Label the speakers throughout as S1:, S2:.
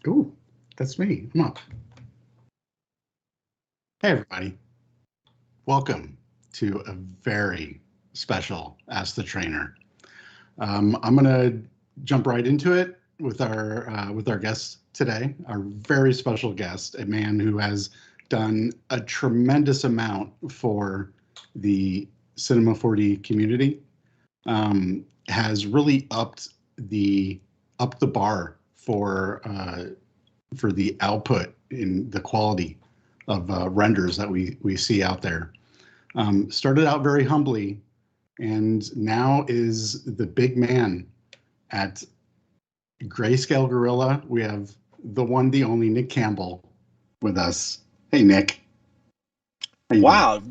S1: Ooh, that's me. I'm up. Hey, everybody. Welcome to a very special Ask the Trainer. I'm going to jump right into it with our guest today, our very special guest, a man who has done a tremendous amount for the Cinema 4D community, has really upped the bar for the output in the quality of renders that we see out there. Started out very humbly, and now is the big man at Greyscalegorilla. We have the one, the only Nick Campbell with us. Hey, Nick.
S2: Wow,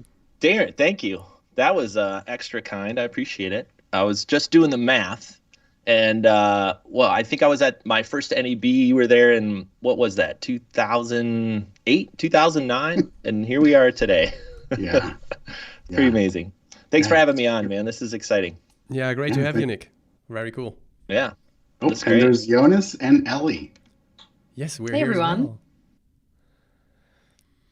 S2: Darren, thank you. That was extra kind. I appreciate it. I was just doing the math. And, well, I think I was at my first NEB. You were there in, what was that, 2008, 2009? And here we are today.
S1: Yeah.
S2: Pretty amazing. Thanks for having me on, man. This is exciting.
S3: Yeah, great to have you, Nick. Very cool.
S2: Yeah.
S1: Oh, and great. There's Jonas and Ellie.
S3: Yes, we're
S4: hey,
S3: here
S4: everyone.
S3: as well.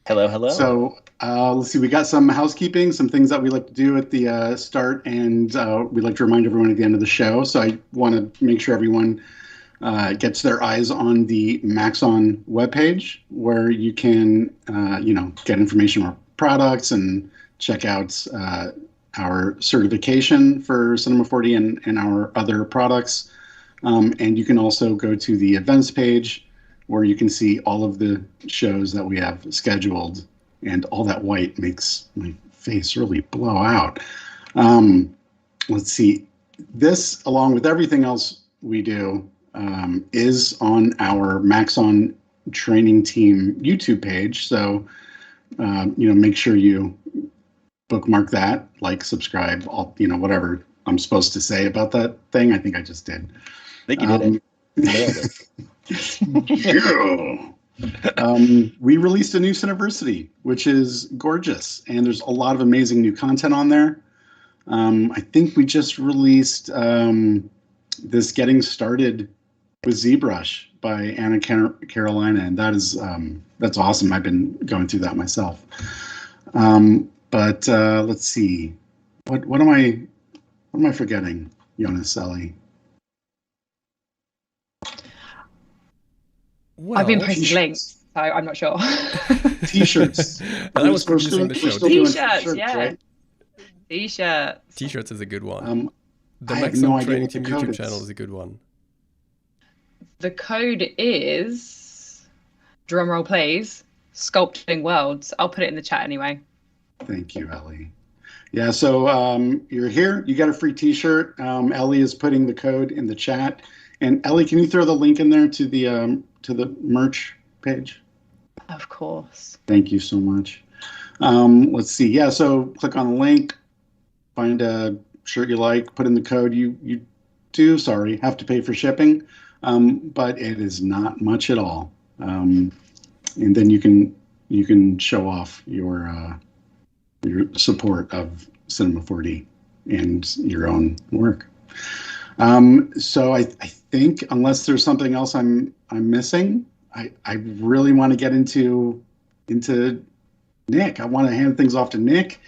S2: Hello, hello.
S1: So let's see, we got some housekeeping, some things that we like to do at the start, and we like to remind everyone at the end of the show. So I want to make sure everyone gets their eyes on the Maxon webpage, where you can, get information on products and check out our certification for Cinema 4D and our other products. And you can also go to the events page, where you can see all of the shows that we have scheduled, and all that white makes my face really blow out. Let's see, this, along with everything else we do, is on our Maxon training team YouTube page. So, make sure you bookmark that, like, subscribe, all, whatever I'm supposed to say about that thing. I think I just did.
S2: I think you did it. Nailed it.
S1: We released a new Cineversity, which is gorgeous, and there's a lot of amazing new content on there. I think we just released this Getting Started with ZBrush by Anna Carolina, and that's awesome. I've been going through that myself. But let's see, what am I forgetting, Jonas, Ellie?
S4: Well, I've been posting links, so I'm not sure.
S1: T-shirts.
S3: I was producing the show.
S4: T-shirts, yeah. Right? T-shirts.
S3: T-shirts is a good one. The
S1: Maxon
S3: Training Team YouTube channel is a good one.
S4: The code is, drumroll please, Sculpting Worlds. I'll put it in the chat anyway.
S1: Thank you, Ellie. Yeah, so you're here. You got a free T-shirt. Ellie is putting the code in the chat. And Ellie, can you throw the link in there to the merch page?
S4: Of course.
S1: Thank you so much. Let's see. Yeah, so click on the link, find a shirt you like, put in the code. You have to pay for shipping, but it is not much at all. And then you can show off your support of Cinema 4D and your own work. So I think, unless there's something else I'm missing, I really want to get into Nick. I want to hand things off to Nick.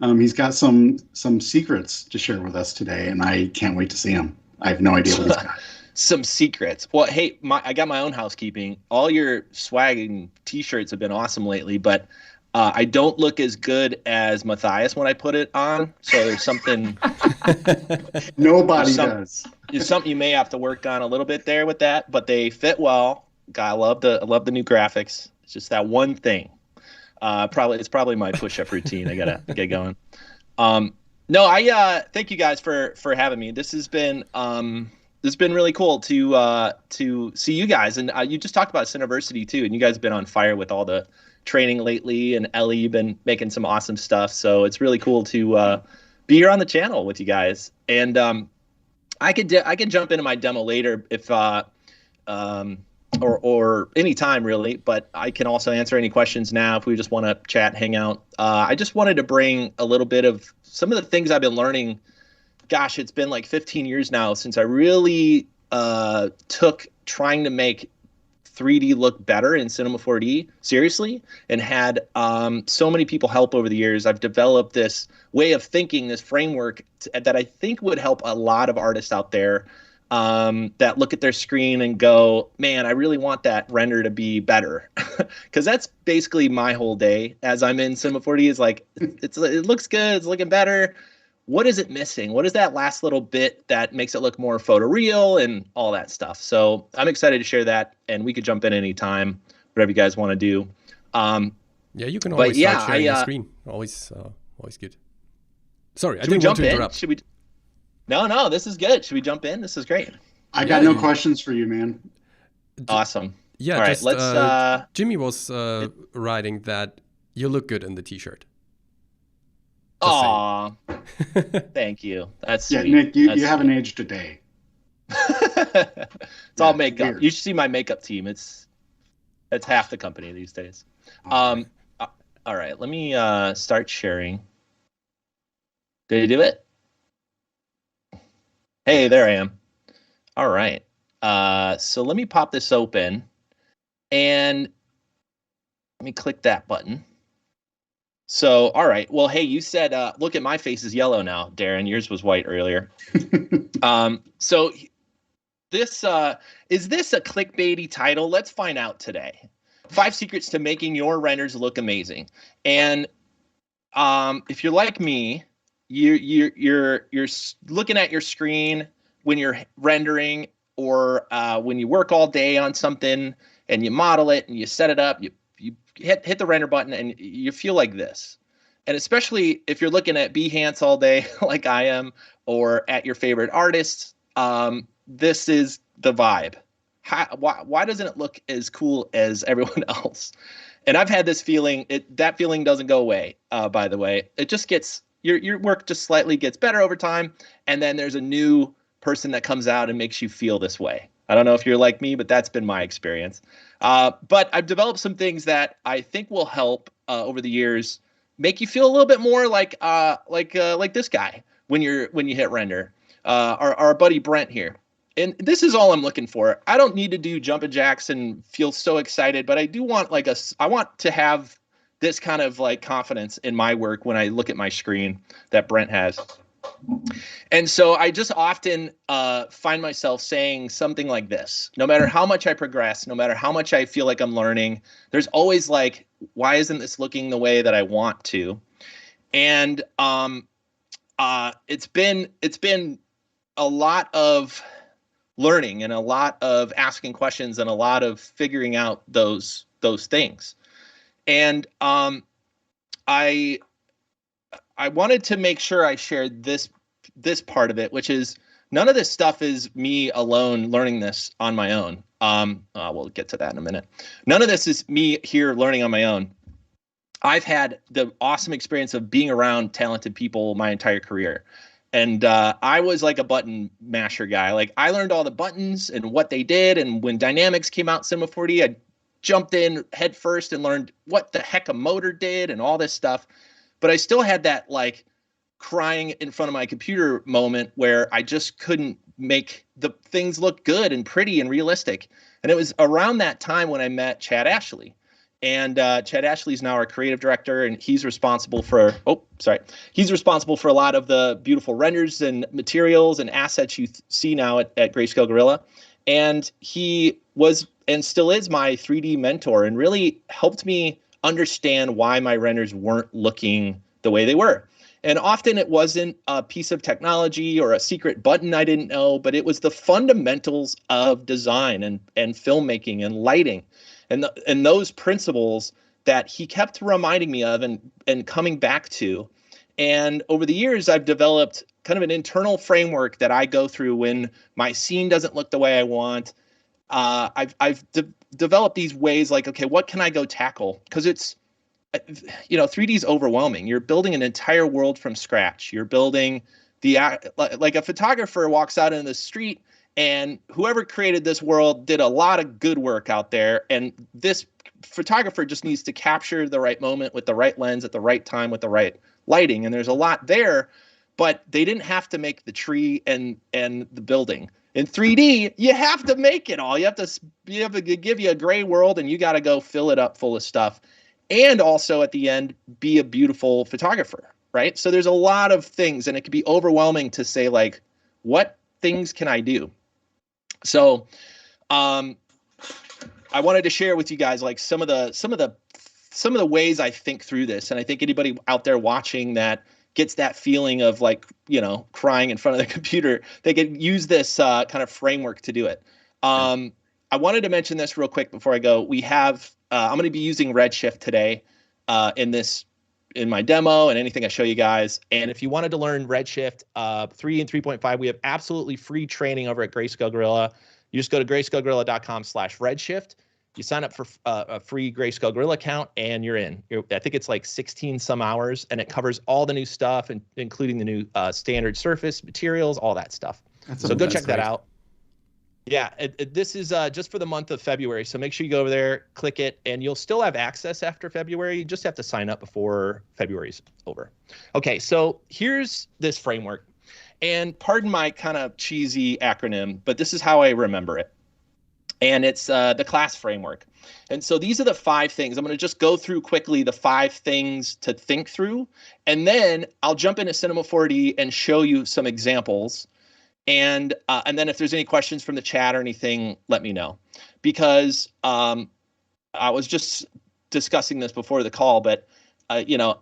S1: He's got some secrets to share with us today, and I can't wait to see him. I have no idea what he's got.
S2: Some secrets. Well, hey, I got my own housekeeping. All your swagging T-shirts have been awesome lately, but I don't look as good as Matthias when I put it on, so there's something.
S1: Nobody does.
S2: There's something you may have to work on a little bit there with that, but they fit well. I love the new graphics. It's just that one thing. It's probably my push-up routine. I gotta get going. No, I thank you guys for having me. This has been really cool to see you guys, and you just talked about Cineversity too, and you guys have been on fire with all the training lately, and Ellie, you've been making some awesome stuff, so it's really cool to be here on the channel with you guys. And I could jump into my demo later if or any time really, but I can also answer any questions now if we just want to chat, hang out. I just wanted to bring a little bit of some of the things I've been learning. Gosh, it's been like 15 years now since I really took trying to make 3D look better in Cinema 4D seriously, and had so many people help over the years. I've developed this way of thinking, this framework that I think would help a lot of artists out there that look at their screen and go, man, I really want that render to be better. Because that's basically my whole day as I'm in Cinema 4D is like, it looks good, it's looking better. What is it missing? What is that last little bit that makes it look more photoreal and all that stuff? So I'm excited to share that, and we could jump in anytime, whatever you guys want to do.
S3: Yeah, you can always start sharing the screen. Always good. Sorry, I didn't want to interrupt.
S2: Should we? No, this is good. Should we jump in? This is great.
S1: I got no questions for you, man.
S2: Awesome.
S3: Yeah,
S2: all right, let's.
S3: Jimmy was writing that you look good in the t-shirt.
S2: Aw, thank you. That's sweet.
S1: Yeah, Nick, you haven't aged a day.
S2: It's all makeup. Weird. You should see my makeup team. It's half the company these days. All right, let me start sharing. Did you do it? Hey, there I am. All right. So let me pop this open, and let me click that button. So, all right. Well, hey, you said, look at my face is yellow now, Darren. Yours was white earlier. So this is this a clickbaity title? Let's find out today. 5 secrets to making your renders look amazing. And if you're like me, you're looking at your screen when you're rendering, or when you work all day on something and you model it and you set it up, you hit the render button and you feel like this. And especially if you're looking at Behance all day like I am, or at your favorite artists, this is the vibe. Why doesn't it look as cool as everyone else? And I've had this feeling, that feeling doesn't go away, by the way. It just gets, your work just slightly gets better over time, and then there's a new person that comes out and makes you feel this way. I don't know if you're like me, but that's been my experience. But I've developed some things that I think will help over the years make you feel a little bit more like this guy when you hit render. Our buddy Brent here. And this is all I'm looking for. I don't need to do jumping jacks and feel so excited, but I do want I want to have this kind of like confidence in my work when I look at my screen that Brent has. And so I just often find myself saying something like this. No matter how much I progress, no matter how much I feel like I'm learning, there's always like, why isn't this looking the way that I want to? And it's been a lot of learning and a lot of asking questions and a lot of figuring out those things. And I wanted to make sure I shared this part of it, which is none of this stuff is me alone learning this on my own. We'll get to that in a minute. None of this is me here learning on my own. I've had the awesome experience of being around talented people my entire career. And I was like a button masher guy. Like I learned all the buttons and what they did. And when Dynamics came out in Cinema 4D, I jumped in head first and learned what the heck a motor did and all this stuff. But I still had that like crying in front of my computer moment where I just couldn't make the things look good and pretty and realistic. And it was around that time when I met Chad Ashley. And Chad Ashley is now our creative director, and he's responsible for, he's responsible for a lot of the beautiful renders and materials and assets you see now at Greyscalegorilla. And he was and still is my 3D mentor and really helped me understand why my renders weren't looking the way they were. And often it wasn't a piece of technology or a secret button I didn't know, but it was the fundamentals of design and filmmaking and lighting. And those principles that he kept reminding me of and coming back to. And over the years, I've developed kind of an internal framework that I go through when my scene doesn't look the way I want. I've developed these ways like, okay, what can I go tackle? Because it's, 3D is overwhelming. You're building an entire world from scratch. You're building like a photographer walks out in the street, and whoever created this world did a lot of good work out there. And this photographer just needs to capture the right moment with the right lens at the right time with the right lighting. And there's a lot there, but they didn't have to make the tree and the building. In 3D, you have to make it all. You have to be able to give you a gray world, and you got to go fill it up full of stuff. And also at the end, be a beautiful photographer, right? So there's a lot of things, and it can be overwhelming to say, like, what things can I do? So I wanted to share with you guys like some of the ways I think through this. And I think anybody out there watching that gets that feeling of like, you know, crying in front of the computer, they could use this kind of framework to do it. I wanted to mention this real quick before I go. We have I'm going to be using Redshift today in my demo and anything I show you guys. And if you wanted to learn Redshift 3 and 3.5, we have absolutely free training over at Greyscalegorilla. You just go to greyscalegorilla.com/Redshift. You sign up for a free Greyscalegorilla account, and you're in. I think it's like 16 some hours, and it covers all the new stuff, including the new standard surface materials, all that stuff. So go check that out. Yeah, this is just for the month of February. So make sure you go over there, click it, and you'll still have access after February. You just have to sign up before February's over. Okay, so here's this framework. And pardon my kind of cheesy acronym, but this is how I remember it. And it's the C.L.A.S.S framework. And so these are the 5 things. I'm going to just go through quickly the 5 things to think through. And then I'll jump into Cinema 4D and show you some examples. And then if there's any questions from the chat or anything, let me know. Because I was just discussing this before the call, but you know,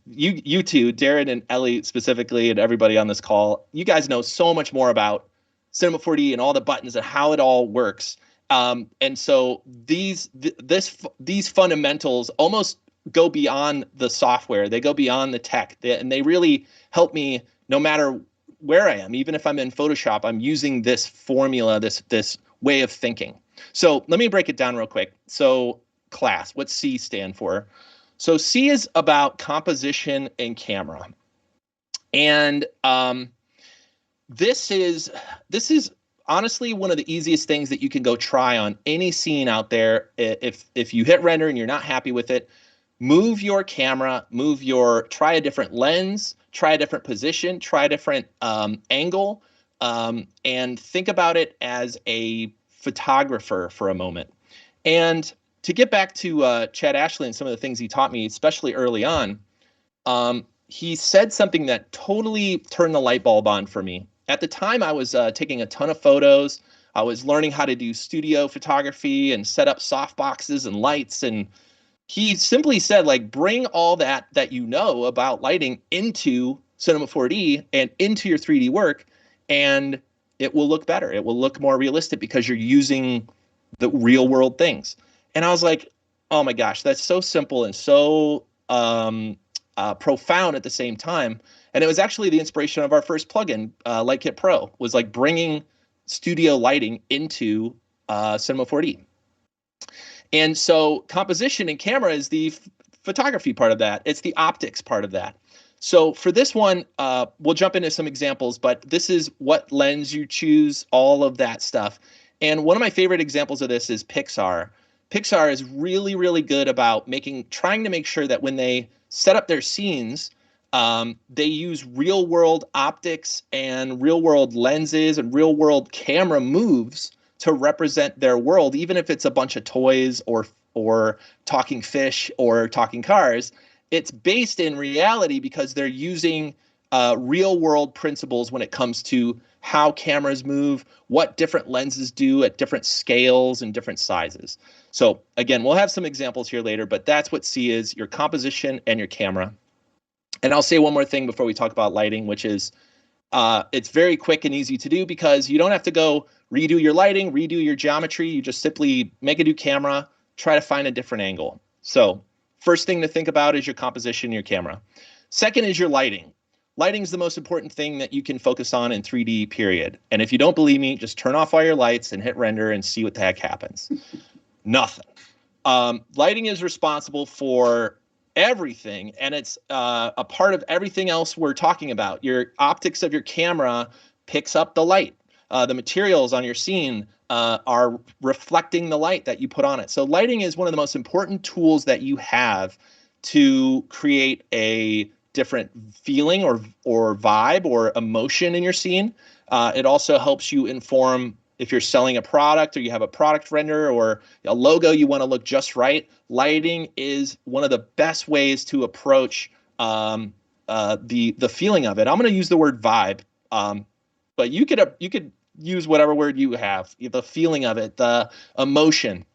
S2: you two, Darren and Ellie specifically, and everybody on this call, you guys know so much more about Cinema 4D and all the buttons and how it all works. And so these fundamentals almost go beyond the software. They go beyond the tech, and they really help me no matter where I am. Even if I'm in Photoshop, I'm using this formula, this way of thinking. So let me break it down real quick. So C.L.A.S.S, what's C stand for? So C is about composition and camera. And this is honestly one of the easiest things that you can go try on any scene out there. If you hit render and you're not happy with it, move your camera, try a different lens, try a different position, try a different angle, and think about it as a photographer for a moment. And to get back to Chad Ashley and some of the things he taught me, especially early on, he said something that totally turned the light bulb on for me. At the time, I was taking a ton of photos. I was learning how to do studio photography and set up softboxes and lights. And he simply said, like, bring all that you know about lighting into Cinema 4D and into your 3D work, and it will look better. It will look more realistic because you're using the real world things. And I was like, oh my gosh, that's so simple and so profound at the same time. And it was actually the inspiration of our first plugin, Lightkit Pro, was like bringing studio lighting into Cinema 4D. And so composition and camera is the photography part of that. It's the optics part of that. So for this one, we'll jump into some examples, but this is what lens you choose, all of that stuff. And one of my favorite examples of this is Pixar. Pixar is really, really good about trying to make sure that when they set up their scenes, they use real world optics and real world lenses and real world camera moves to represent their world, even if it's a bunch of toys or talking fish or talking cars. It's based in reality because they're using real world principles when it comes to how cameras move, what different lenses do at different scales and different sizes. So again, we'll have some examples here later, but that's what C is, your composition and your camera. And I'll say one more thing before we talk about lighting, which is it's very quick and easy to do because you don't have to go redo your lighting, redo your geometry. You just simply make a new camera, try to find a different angle. So first thing to think about is your composition, your camera. Second is your lighting. Lighting is the most important thing that you can focus on in 3D, period. And if you don't believe me, just turn off all your lights and hit render and see what the heck happens. Nothing. Lighting is responsible for everything, and it's a part of everything else we're talking about. Your optics of your camera picks up the light. The materials on your scene are reflecting the light that you put on it. So lighting is one of the most important tools that you have to create a different feeling or vibe or emotion in your scene. It also helps you inform if you're selling a product or you have a product render or a logo you want to look just right. Lighting is one of the best ways to approach the feeling of it. I'm going to use the word vibe, but you could use whatever word you have, the feeling of it, the emotion.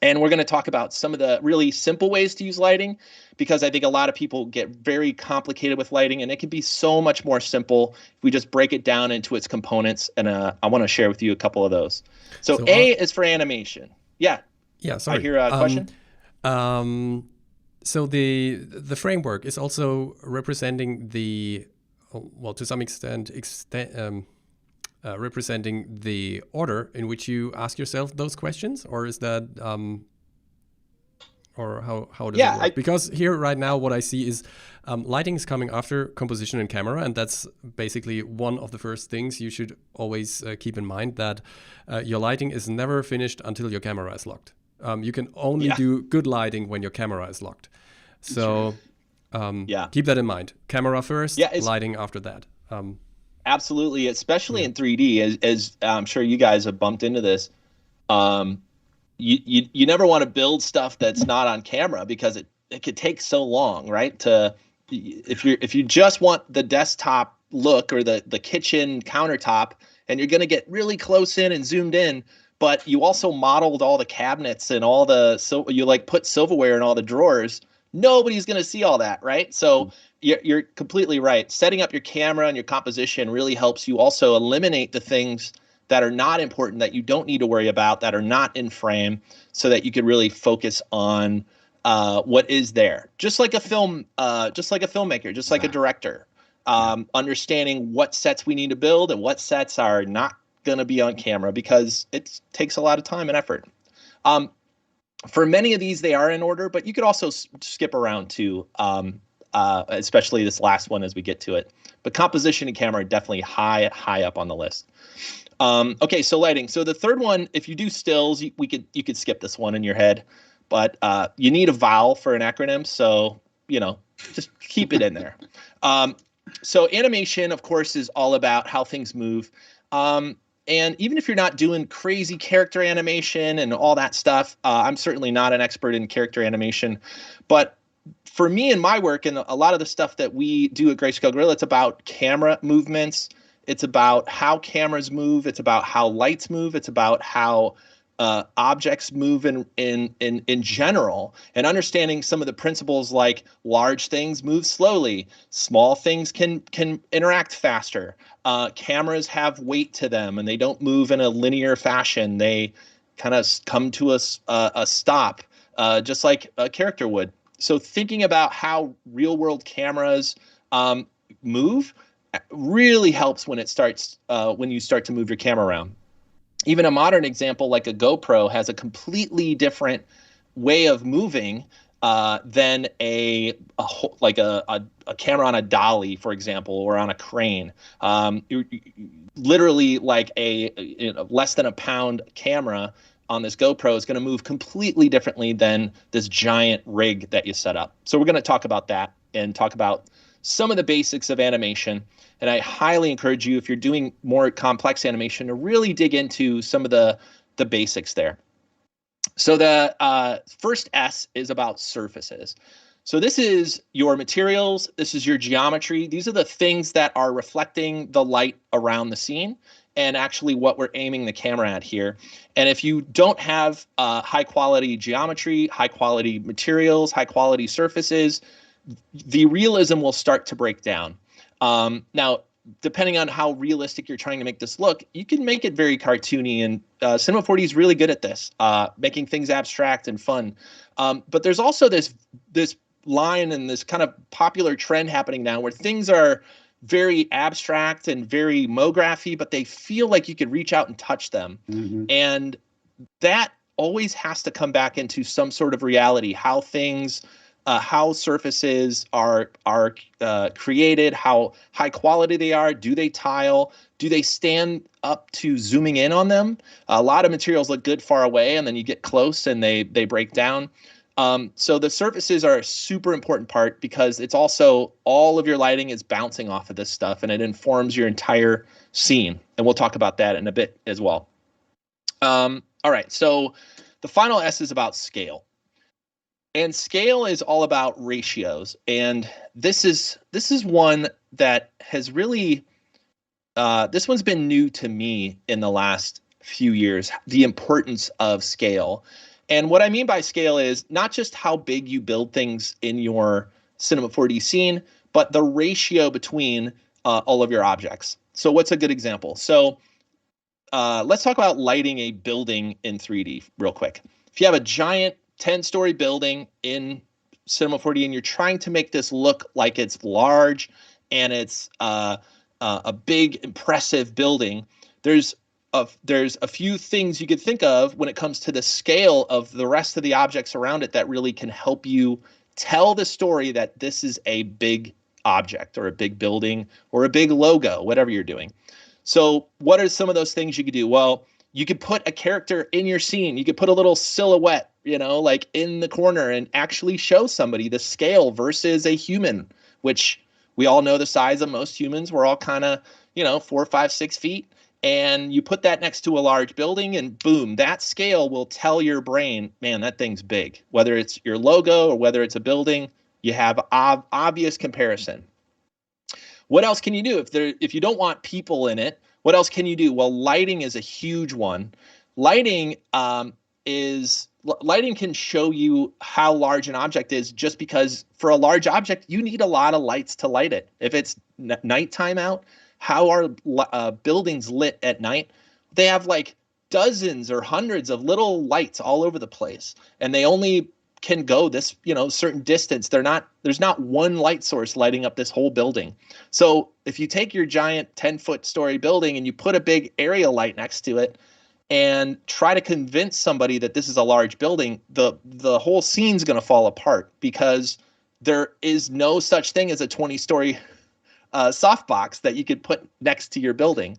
S2: And we're going to talk about some of the really simple ways to use lighting, because I think a lot of people get very complicated with lighting, and it can be so much more simple if we just break it down into its components. And I want to share with you a couple of those. So A is for animation. Yeah.
S3: Yeah, sorry.
S2: I hear a question.
S3: So the framework is also representing to some extent, representing the order in which you ask yourself those questions, or is that, or how does it work? Because here right now, what I see is lighting is coming after composition and camera, and that's basically one of the first things you should always keep in mind, that your lighting is never finished until your camera is locked. You can only do good lighting when your camera is locked. So keep that in mind. Camera first, lighting after that.
S2: Absolutely, especially in 3D, as I'm sure you guys have bumped into this. You never want to build stuff that's not on camera, because it could take so long, right? If you just want the desktop look or the kitchen countertop, and you're going to get really close in and zoomed in, but you also modeled all the cabinets and all you like put silverware in all the drawers, nobody's going to see all that, right? So you're completely right. Setting up your camera and your composition really helps you also eliminate the things that are not important, that you don't need to worry about, that are not in frame, so that you can really focus on what is there. Just like a filmmaker, just like a director, understanding what sets we need to build and what sets are not going to be on camera, because it takes a lot of time and effort. For many of these, they are in order, but you could also skip around too, especially this last one as we get to it. But composition and camera are definitely high up on the list. Okay, so lighting. So the third one, if you do stills, you could skip this one in your head, but you need a vowel for an acronym, so just keep it in there. So animation, of course, is all about how things move. And even if you're not doing crazy character animation and all that stuff, I'm certainly not an expert in character animation, but for me and my work and a lot of the stuff that we do at Greyscalegorilla, it's about camera movements. It's about how cameras move. It's about how lights move. It's about how objects move in general, and understanding some of the principles, like large things move slowly, small things can interact faster. Cameras have weight to them, and they don't move in a linear fashion. They kind of come to a stop, just like a character would. So thinking about how real world cameras move really helps when you start to move your camera around. Even a modern example like a GoPro has a completely different way of moving than a camera on a dolly, for example, or on a crane. Literally, like a less than a pound camera on this GoPro is going to move completely differently than this giant rig that you set up. So we're going to talk about that and talk about some of the basics of animation. And I highly encourage you, if you're doing more complex animation, to really dig into some of the basics there. So the first S is about surfaces. So this is your materials. This is your geometry. These are the things that are reflecting the light around the scene, and actually what we're aiming the camera at here. And if you don't have high quality geometry, high quality materials, high quality surfaces, the realism will start to break down. Now, depending on how realistic you're trying to make this look, you can make it very cartoony, and Cinema 4D is really good at this, making things abstract and fun. But there's also this line and this kind of popular trend happening now where things are very abstract and very MoGraphy, but they feel like you could reach out and touch them. Mm-hmm. And that always has to come back into some sort of reality, how things how surfaces are created, how high quality they are. Do they tile? Do they stand up to zooming in on them? A lot of materials look good far away, and then you get close and they break down. So the surfaces are a super important part because it's also all of your lighting is bouncing off of this stuff and it informs your entire scene. And we'll talk about that in a bit as well. All right, so the final S is about scale. And scale is all about ratios. And this is one that has really, this one's been new to me in the last few years, the importance of scale. And what I mean by scale is not just how big you build things in your Cinema 4D scene, but the ratio between all of your objects. So what's a good example? So let's talk about lighting a building in 3D real quick. If you have a giant 10-story building in Cinema 4D and you're trying to make this look like it's large and it's a big, impressive building, there's a few things you could think of when it comes to the scale of the rest of the objects around it that really can help you tell the story that this is a big object or a big building or a big logo, whatever you're doing. So what are some of those things you could do? Well, you could put a character in your scene. You could put a little silhouette, like in the corner and actually show somebody the scale versus a human, which we all know the size of most humans. We're all kind of, 4, 5, 6 feet. And you put that next to a large building and boom, that scale will tell your brain, man, that thing's big. Whether it's your logo or whether it's a building, you have obvious comparison. What else can you do if you don't want people in it? What else can you do? Well, lighting is a huge one. Lighting can show you how large an object is just because for a large object, you need a lot of lights to light it. If it's nighttime out, how are buildings lit at night? They have like dozens or hundreds of little lights all over the place, and they only can go this, certain distance. There's not one light source lighting up this whole building. So if you take your giant 10-foot story building and you put a big area light next to it and try to convince somebody that this is a large building, the whole scene's going to fall apart because there is no such thing as a 20-story softbox that you could put next to your building.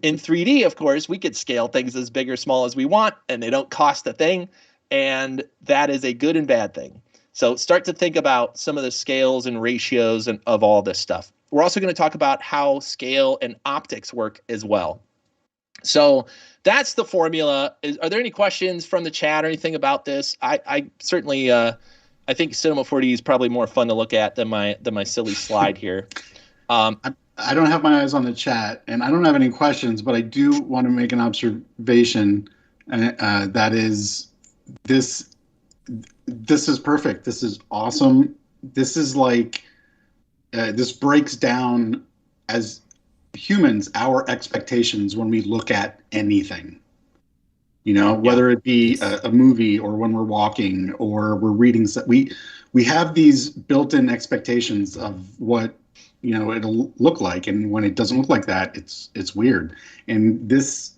S2: In 3D, of course, we could scale things as big or small as we want, and they don't cost a thing. And that is a good and bad thing. So start to think about some of the scales and ratios and of all this stuff. We're also going to talk about how scale and optics work as well. So that's the formula. Are there any questions from the chat or anything about this? I certainly I think Cinema 4D is probably more fun to look at than my silly slide here.
S1: I don't have my eyes on the chat, and I don't have any questions, but I do want to make an observation. That is, this is perfect. This is awesome. This is like, this breaks down as humans our expectations when we look at anything. Whether it be a movie or when we're walking or we're reading. We have these built-in expectations of what it'll look like, and when it doesn't look like that, it's weird. And this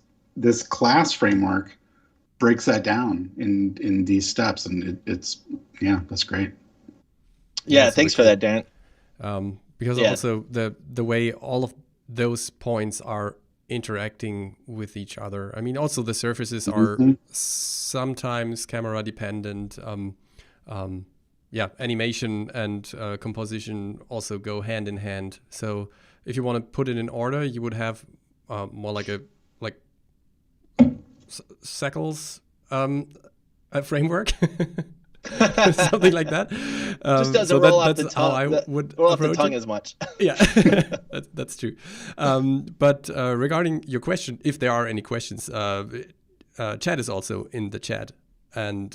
S1: class framework breaks that down in these steps, and that's great.
S2: Yeah, thanks for that, Dan.
S3: Because also the way all of those points are interacting with each other. I mean, also the surfaces are sometimes camera dependent. Animation and composition also go hand in hand. So if you want to put it in order, you would have more like C.L.A.S.S framework, something like that.
S2: Just doesn't roll off the tongue.
S3: How I would
S2: roll off the
S3: approach
S2: tongue
S3: it.
S2: as much.
S3: Yeah, that's true. But regarding your question, if there are any questions, Chad is also in the chat. And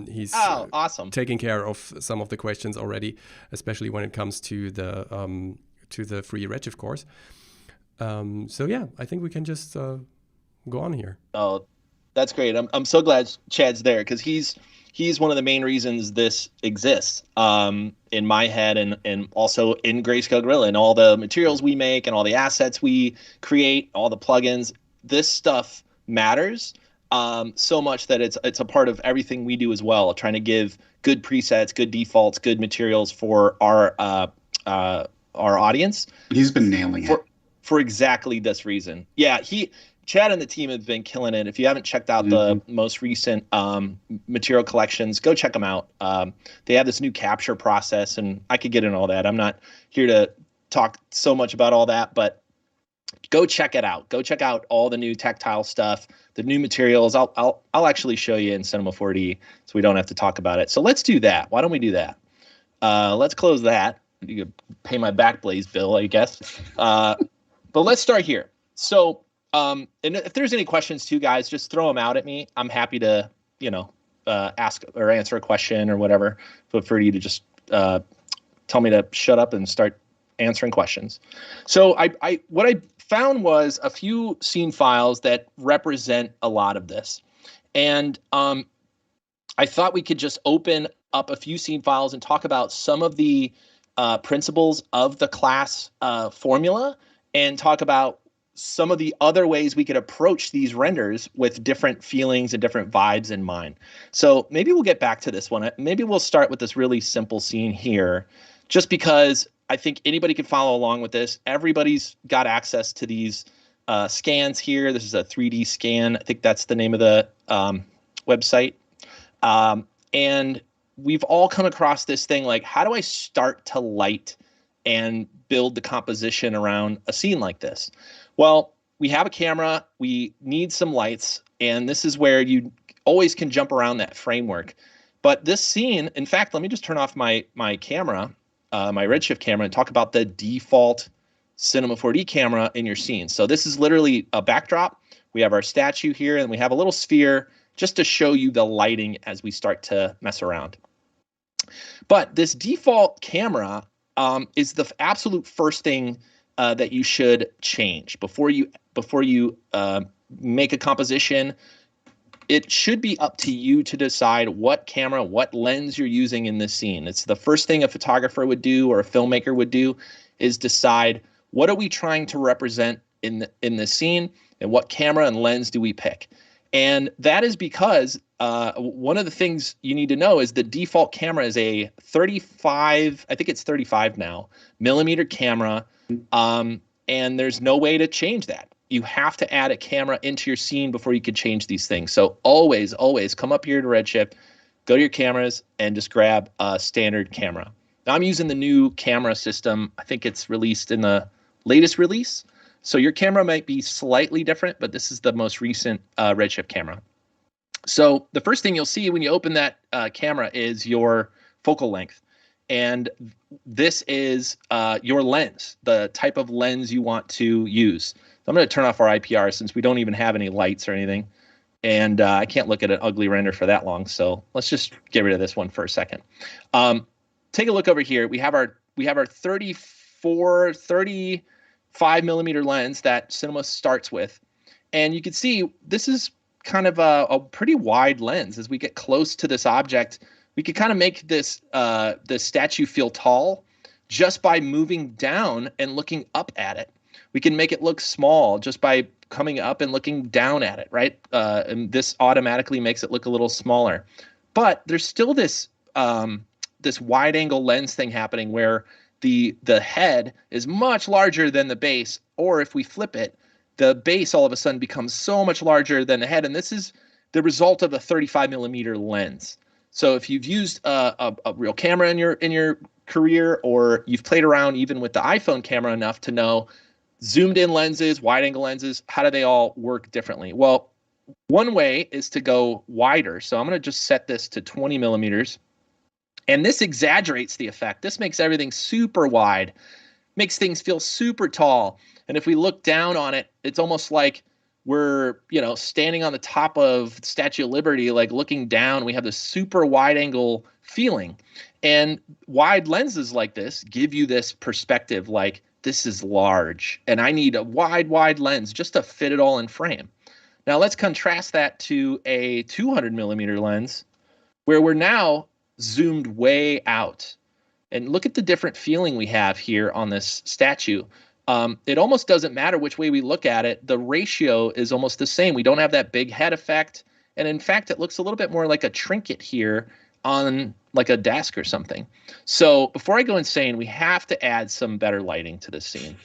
S3: he's
S2: awesome.
S3: taking care of some of the questions already, especially when it comes to the free Redshift course. So yeah, I think we can just go on here.
S2: Oh, that's great. I'm so glad Chad's there because he's one of the main reasons this exists in my head and also in Greyscalegorilla and all the materials we make and all the assets we create, all the plugins. This stuff matters. So much that it's a part of everything we do as well, trying to give good presets, good defaults, good materials for our audience.
S1: He's been nailing it
S2: for exactly this reason. Yeah, Chad and the team have been killing it. If you haven't checked out the most recent material collections, go check them out. They have this new capture process, and I could get into all that. I'm not here to talk so much about all that, but go check it out. Go check out all the new tactile stuff, the new materials. I'll actually show you in Cinema 4D, so we don't have to talk about it. So let's do that. Why don't we do that? Let's close that. You could pay my Backblaze bill, I guess. But let's start here. So. And if there's any questions too, guys, just throw them out at me. I'm happy to, ask or answer a question or whatever. Feel free to just tell me to shut up and start answering questions. So what I found was a few scene files that represent a lot of this. And I thought we could just open up a few scene files and talk about some of the principles of the class formula and talk about some of the other ways we could approach these renders with different feelings and different vibes in mind. So maybe we'll get back to this one. Maybe we'll start with this really simple scene here, just because I think anybody can follow along with this. Everybody's got access to these scans here. This is a 3D scan. I think that's the name of the website. And we've all come across this thing like, how do I start to light and build the composition around a scene like this? Well, we have a camera, we need some lights, and this is where you always can jump around that framework. But this scene, in fact, let me just turn off my camera, my Redshift camera, and talk about the default Cinema 4D camera in your scene. So this is literally a backdrop. We have our statue here, and we have a little sphere just to show you the lighting as we start to mess around. But this default camera is the absolute first thing that you should change before you make a composition. It should be up to you to decide what camera, what lens you're using in this scene. It's the first thing a photographer would do or a filmmaker would do, is decide what are we trying to represent in this scene and what camera and lens do we pick. And that is because one of the things you need to know is the default camera is a 35, I think it's 35 now, millimeter camera. And there's no way to change that. You have to add a camera into your scene before you can change these things. So always come up here to Redshift, go to your cameras, and just grab a standard camera. Now I'm using the new camera system. I think it's released in the latest release. So your camera might be slightly different, but this is the most recent Redshift camera. So the first thing you'll see when you open that camera is your focal length. And this is your lens, the type of lens you want to use. So I'm going to turn off our IPR since we don't even have any lights or anything. And I can't look at an ugly render for that long. So let's just get rid of this one for a second. Take a look over here. We have our 35 millimeter lens that Cinema starts with. And you can see this is kind of a pretty wide lens. As we get close to this object, we could kind of make this the statue feel tall just by moving down and looking up at it. We can make it look small just by coming up and looking down at it, right? And this automatically makes it look a little smaller. But there's still this this wide angle lens thing happening where the head is much larger than the base, or if we flip it, the base all of a sudden becomes so much larger than the head, and this is the result of a 35 millimeter lens. So if you've used a real camera in your career, or you've played around even with the iPhone camera enough to know zoomed in lenses, wide angle lenses, how do they all work differently? Well, one way is to go wider. So I'm going to just set this to 20 millimeters. And this exaggerates the effect. This makes everything super wide, makes things feel super tall. And if we look down on it, it's almost like we're, standing on the top of Statue of Liberty, like looking down. We have this super wide angle feeling. And wide lenses like this give you this perspective, like this is large and I need a wide lens just to fit it all in frame. Now let's contrast that to a 200 millimeter lens where we're now zoomed way out. And look at the different feeling we have here on this statue. It almost doesn't matter which way we look at it. The ratio is almost the same. We don't have that big head effect. And in fact, it looks a little bit more like a trinket here on like a desk or something. So before I go insane, we have to add some better lighting to this scene.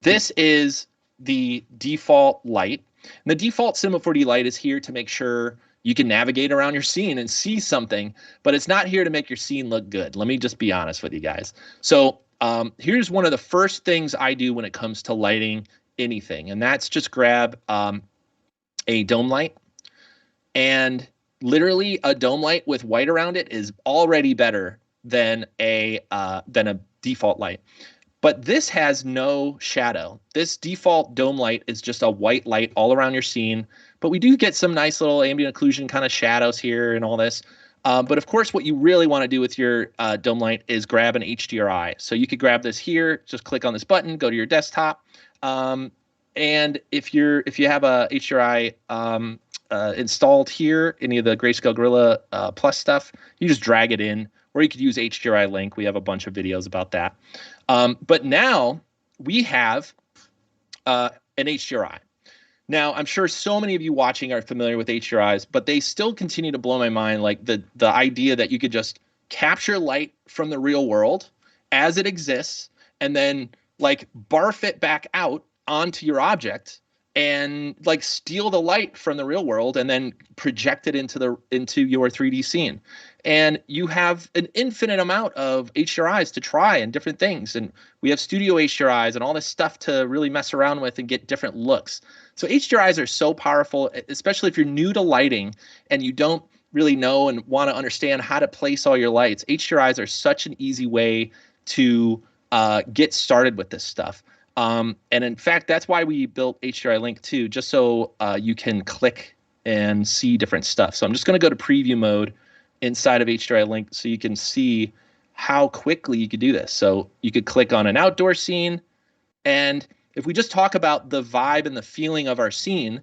S2: This is the default light. And the default Cinema 4D light is here to make sure you can navigate around your scene and see something, but it's not here to make your scene look good. Let me just be honest with you guys. So here's one of the first things I do when it comes to lighting anything, and that's just grab a dome light. And literally a dome light with white around it is already better than a default light. But this has no shadow. This default dome light is just a white light all around your scene. But we do get some nice little ambient occlusion kind of shadows here and all this. But of course, what you really want to do with your dome light is grab an HDRI. So you could grab this here, just click on this button, go to your desktop. And if you have a HDRI installed here, any of the Greyscalegorilla Plus stuff, you just drag it in, or you could use HDRI Link. We have a bunch of videos about that. But now we have an HDRI. Now, I'm sure so many of you watching are familiar with HDRIs, but they still continue to blow my mind, like the idea that you could just capture light from the real world as it exists and then like barf it back out onto your object and like steal the light from the real world and then project it into your 3D scene. And you have an infinite amount of HDRIs to try and different things. And we have studio HDRIs and all this stuff to really mess around with and get different looks. So HDRIs are so powerful, especially if you're new to lighting and you don't really know and want to understand how to place all your lights. HDRIs are such an easy way to get started with this stuff. And in fact, that's why we built HDRI Link too, just so you can click and see different stuff. So I'm just going to go to preview mode inside of HDRI Link so you can see how quickly you could do this. So you could click on an outdoor scene, and if we just talk about the vibe and the feeling of our scene,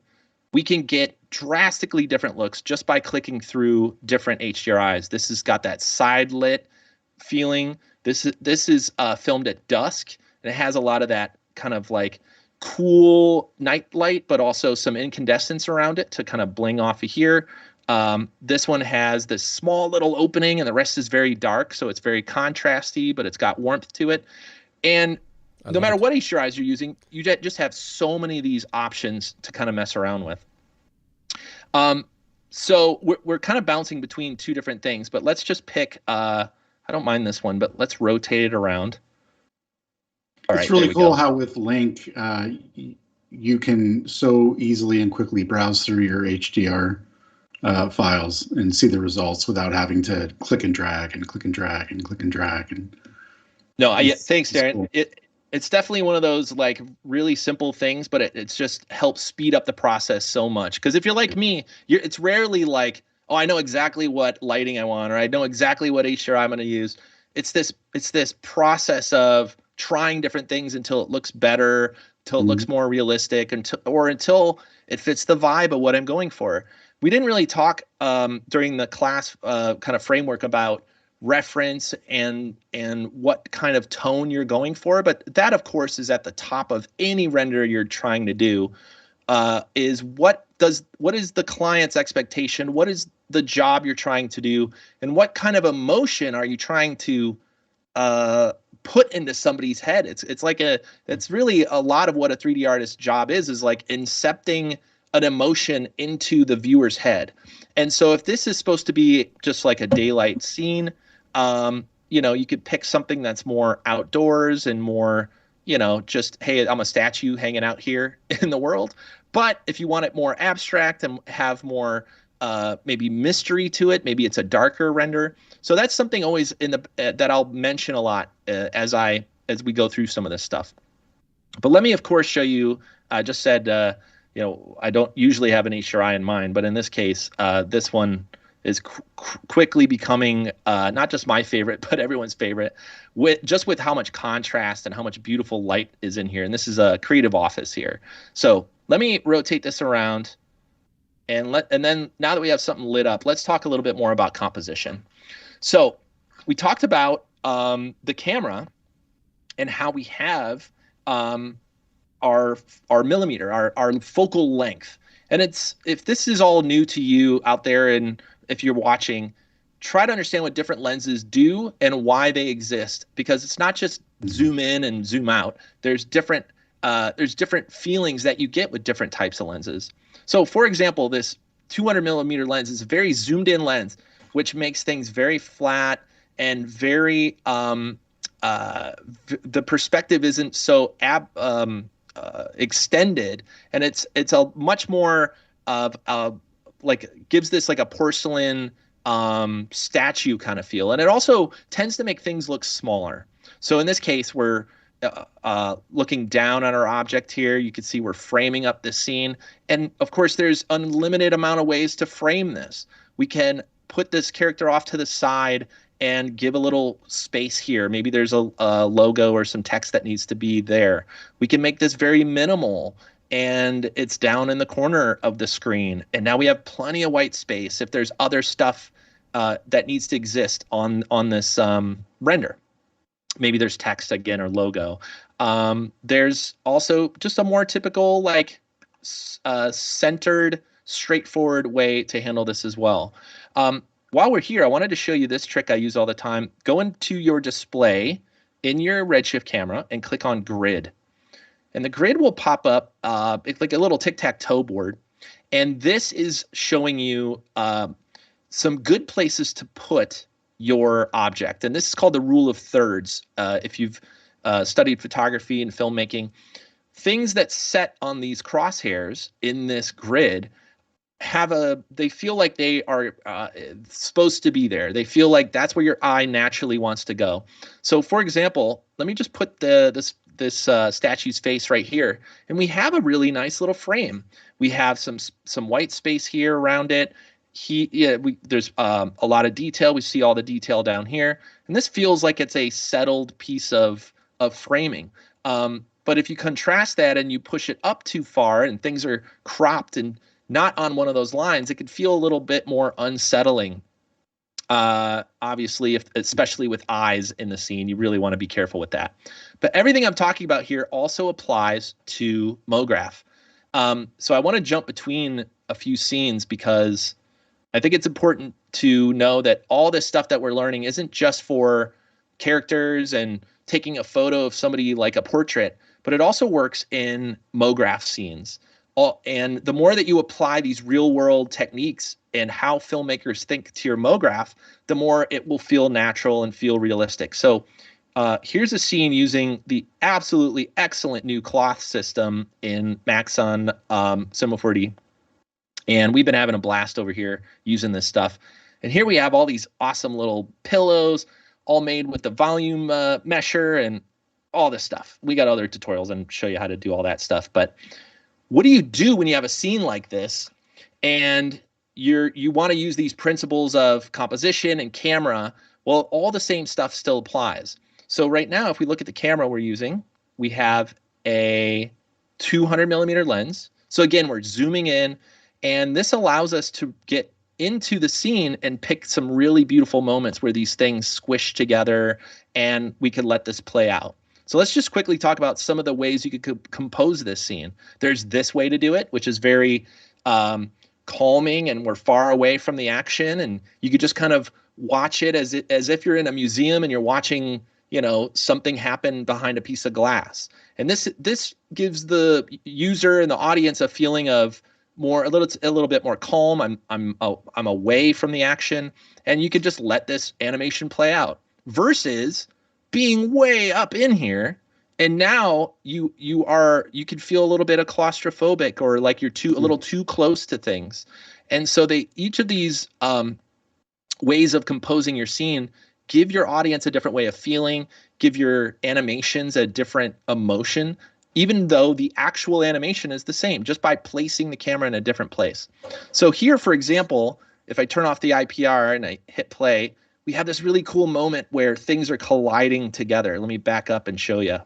S2: we can get drastically different looks just by clicking through different HDRIs. This has got that side lit feeling. This is filmed at dusk, and it has a lot of that kind of like cool night light, but also some incandescence around it to kind of bling off of here. This one has this small little opening, and the rest is very dark, so it's very contrasty, but it's got warmth to it. And no matter what HDRIs you're using, you just have so many of these options to kind of mess around with. So we're kind of bouncing between two different things, but let's just pick, I don't mind this one, but let's rotate it around. All
S1: it's really cool how with Link, you can so easily and quickly browse through your HDR files and see the results without having to click and drag and click and drag and click and drag. And
S2: no, thanks, Darren. Cool. It's definitely one of those like really simple things, but it's just helps speed up the process so much. Because if you're like me, it's rarely like, oh, I know exactly what lighting I want, or I know exactly what HDR I'm going to use. It's this process of trying different things until it looks better, until it looks more realistic, until it fits the vibe of what I'm going for. We didn't really talk during the class kind of framework about reference and what kind of tone you're going for, but that of course is at the top of any render you're trying to do. Is what is the client's expectation? What is the job you're trying to do, and what kind of emotion are you trying to put into somebody's head? It's really a lot of what a 3D artist's job is like incepting an emotion into the viewer's head. And so if this is supposed to be just like a daylight scene, you could pick something that's more outdoors and more, just, hey, I'm a statue hanging out here in the world. But if you want it more abstract and have more maybe mystery to it, maybe it's a darker render. So that's something always that I'll mention a lot as we go through some of this stuff. But let me, of course, show you. I just said, I don't usually have an HDRI in mind, but in this case, this one is quickly becoming not just my favorite, but everyone's favorite, with how much contrast and how much beautiful light is in here. And this is a creative office here. So let me rotate this around, and then now that we have something lit up, let's talk a little bit more about composition. So we talked about the camera and how we have our millimeter, our focal length. And if this is all new to you out there, and if you're watching, try to understand what different lenses do and why they exist, because it's not just zoom in and zoom out. There's different feelings that you get with different types of lenses. So for example, this 200 millimeter lens is a very zoomed in lens, which makes things very flat and very, the perspective isn't so extended, and it's a much more of like gives this like a porcelain statue kind of feel, and it also tends to make things look smaller. So in this case, we're looking down on our object here. You can see we're framing up this scene, and of course there's unlimited amount of ways to frame this. We can put this character off to the side and give a little space here. Maybe there's a logo or some text that needs to be there. We can make this very minimal, and it's down in the corner of the screen. And now we have plenty of white space if there's other stuff that needs to exist on this render. Maybe there's text again or logo. There's also just a more typical, like centered, straightforward way to handle this as well. While we're here, I wanted to show you this trick I use all the time. Go into your display in your Redshift camera and click on Grid. And the grid will pop up it's like a little tic-tac-toe board. And this is showing you some good places to put your object. And this is called the rule of thirds. If you've studied photography and filmmaking, things that set on these crosshairs in this grid they feel like they are supposed to be there. They feel like that's where your eye naturally wants to go. So for example, let me just put this statue's face right here, and we have a really nice little frame. We have some white space here around it. There's a lot of detail. We see all the detail down here, and this feels like it's a settled piece of framing. But if you contrast that and you push it up too far and things are cropped and not on one of those lines, it could feel a little bit more unsettling. Obviously, especially with eyes in the scene, you really want to be careful with that. But everything I'm talking about here also applies to MoGraph. So I want to jump between a few scenes because I think it's important to know that all this stuff that we're learning isn't just for characters and taking a photo of somebody like a portrait, but it also works in MoGraph scenes. And the more that you apply these real world techniques and how filmmakers think to your MoGraph, the more it will feel natural and feel realistic. So here's a scene using the absolutely excellent new cloth system in Maxon Cinema 4D. And we've been having a blast over here using this stuff. And here we have all these awesome little pillows, all made with the volume mesher and all this stuff. We got other tutorials and show you how to do all that stuff. But what do you do when you have a scene like this and you want to use these principles of composition and camera? Well, all the same stuff still applies. So right now, if we look at the camera we're using, we have a 200 millimeter lens. So again, we're zooming in, and this allows us to get into the scene and pick some really beautiful moments where these things squish together, and we can let this play out. So let's just quickly talk about some of the ways you could compose this scene. There's this way to do it, which is very calming, and we're far away from the action, and you could just kind of watch it as if you're in a museum and you're watching, you know, something happen behind a piece of glass. And this gives the user and the audience a feeling of a little bit more calm. I'm away from the action, and you could just let this animation play out versus being way up in here, and now you could feel a little bit of claustrophobic, or like you're a little too close to things. And so each of these ways of composing your scene give your audience a different way of feeling, give your animations a different emotion, even though the actual animation is the same, just by placing the camera in a different place. So here, for example, if I turn off the IPR and I hit play, we have this really cool moment where things are colliding together. Let me back up and show you.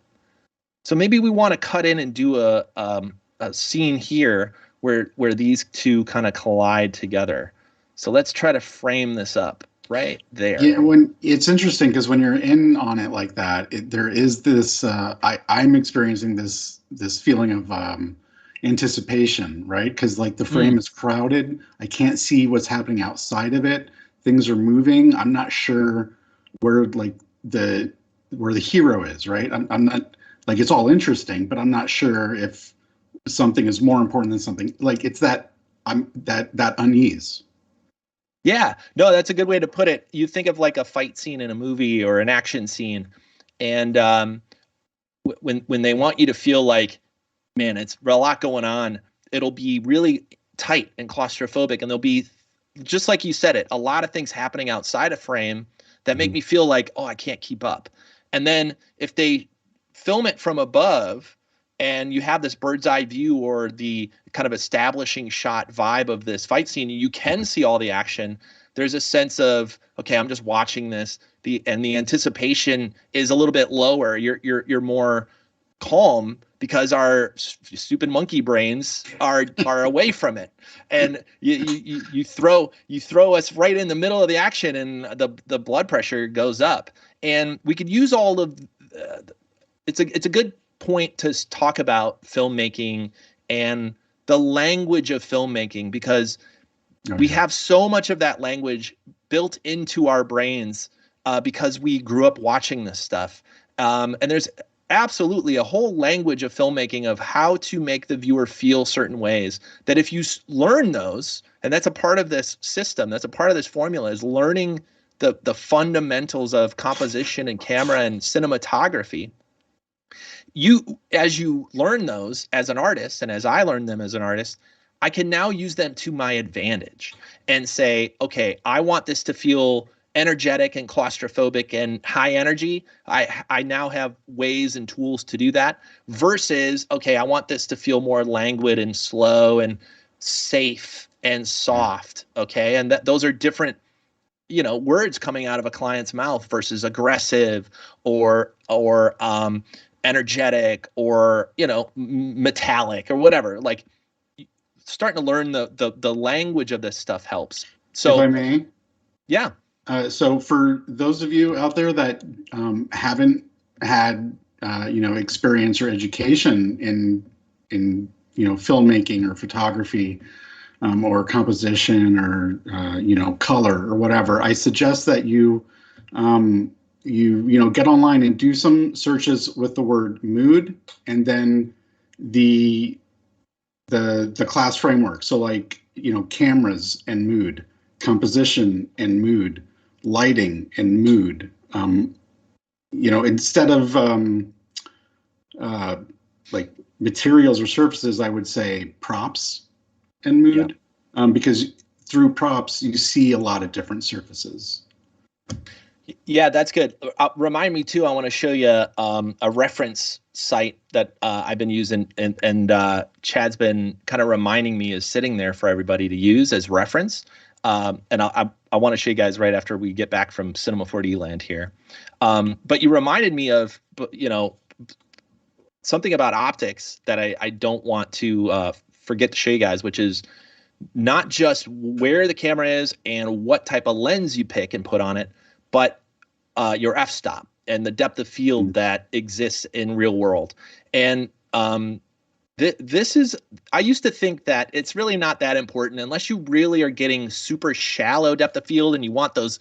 S2: So maybe we want to cut in and do a scene here where these two kind of collide together. So let's try to frame this up right there.
S1: Yeah, it's interesting because when you're in on it like that, there is this. I'm experiencing this feeling of anticipation, right? Because like the frame is crowded. I can't see what's happening outside of it. Things are moving. I'm not sure where the hero is, right? I'm not, like, it's all interesting, but I'm not sure if something is more important than something. Like it's that that unease.
S2: Yeah, no, that's a good way to put it. You think of like a fight scene in a movie or an action scene, and when they want you to feel like, man, it's a lot going on, it'll be really tight and claustrophobic, and there'll be, just like you said it, a lot of things happening outside of frame that make me feel like, oh, I can't keep up. And then if they film it from above and you have this bird's eye view or the kind of establishing shot vibe of this fight scene, you can see all the action. There's a sense of, okay, I'm just watching this. The anticipation is a little bit lower. You're more calm because our stupid monkey brains are away from it, and you throw us right in the middle of the action, and the blood pressure goes up. And we could use all of it's a good point to talk about filmmaking and the language of filmmaking, because we have so much of that language built into our brains because we grew up watching this stuff. And there's absolutely a whole language of filmmaking of how to make the viewer feel certain ways, that if you learn those, and that's a part of this system, that's a part of this formula, is learning the fundamentals of composition and camera and cinematography. As you learn those as an artist, and as I learned them as an artist, I can now use them to my advantage and say, okay, I want this to feel energetic and claustrophobic and high energy. I now have ways and tools to do that, versus, okay, I want this to feel more languid and slow and safe and soft. Okay. And those are different, words coming out of a client's mouth versus aggressive or energetic or, metallic or whatever. Like, starting to learn the language of this stuff helps. So,
S1: if I may,
S2: yeah.
S1: So for those of you out there that haven't had experience or education in filmmaking or photography or composition or color or whatever, I suggest that you get online and do some searches with the word mood and then the class framework. So like cameras and mood, composition and mood, lighting and mood. Instead of like materials or surfaces, I would say props and mood, because through props you see a lot of different surfaces.
S2: Yeah, that's good. Remind me too, I want to show you a reference site that I've been using, and Chad's been kind of reminding me is sitting there for everybody to use as reference. And I want to show you guys right after we get back from Cinema 4D land here. But you reminded me of, something about optics that I don't want to forget to show you guys, which is not just where the camera is and what type of lens you pick and put on it, but your f-stop and the depth of field that exists in real world. And this is, I used to think that it's really not that important unless you really are getting super shallow depth of field and you want those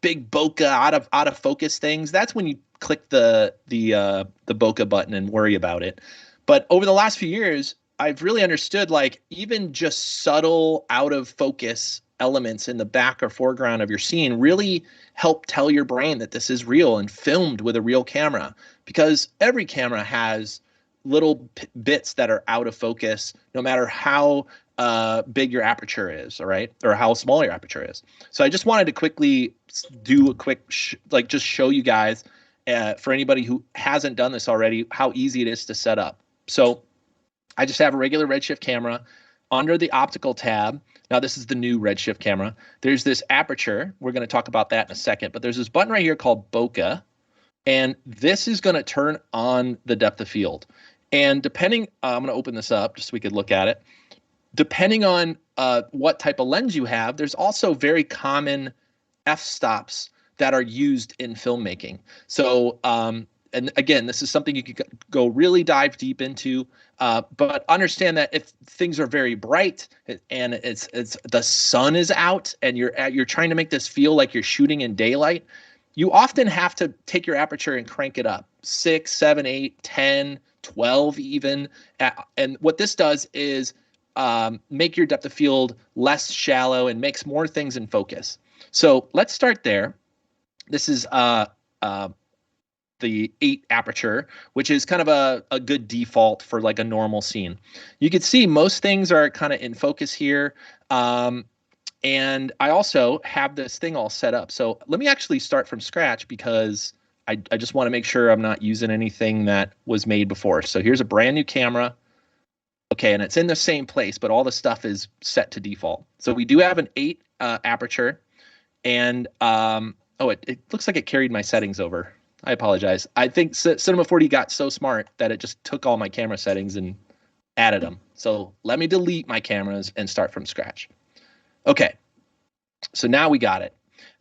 S2: big bokeh out of focus things. That's when you click the bokeh button and worry about it. But over the last few years, I've really understood, like, even just subtle out of focus elements in the back or foreground of your scene really help tell your brain that this is real and filmed with a real camera, because every camera has little bits that are out of focus, no matter how big your aperture is, all right, or how small your aperture is. So I just wanted to quickly do a quick, just show you guys, for anybody who hasn't done this already, how easy it is to set up. So I just have a regular Redshift camera. Under the optical tab, now this is the new Redshift camera, there's this aperture. We're going to talk about that in a second, but there's this button right here called Bokeh, and this is going to turn on the depth of field. And depending, I'm going to open this up just so we could look at it. Depending on what type of lens you have, there's also very common f-stops that are used in filmmaking. So, and again, this is something you could go really dive deep into, but understand that if things are very bright and it's the sun is out and you're trying to make this feel like you're shooting in daylight, you often have to take your aperture and crank it up 6, 7, 8, 10, 12 even. And what this does is make your depth of field less shallow and makes more things in focus. So let's start there. This is the 8 aperture, which is kind of a good default for like a normal scene. You can see most things are kind of in focus here. And I also have this thing all set up. So let me actually start from scratch because I just want to make sure I'm not using anything that was made before. So here's a brand new camera. Okay, and it's in the same place, but all the stuff is set to default. So we do have an 8 aperture. And it looks like it carried my settings over. I apologize. I think Cinema 4D got so smart that it just took all my camera settings and added them. So let me delete my cameras and start from scratch. Okay, so now we got it.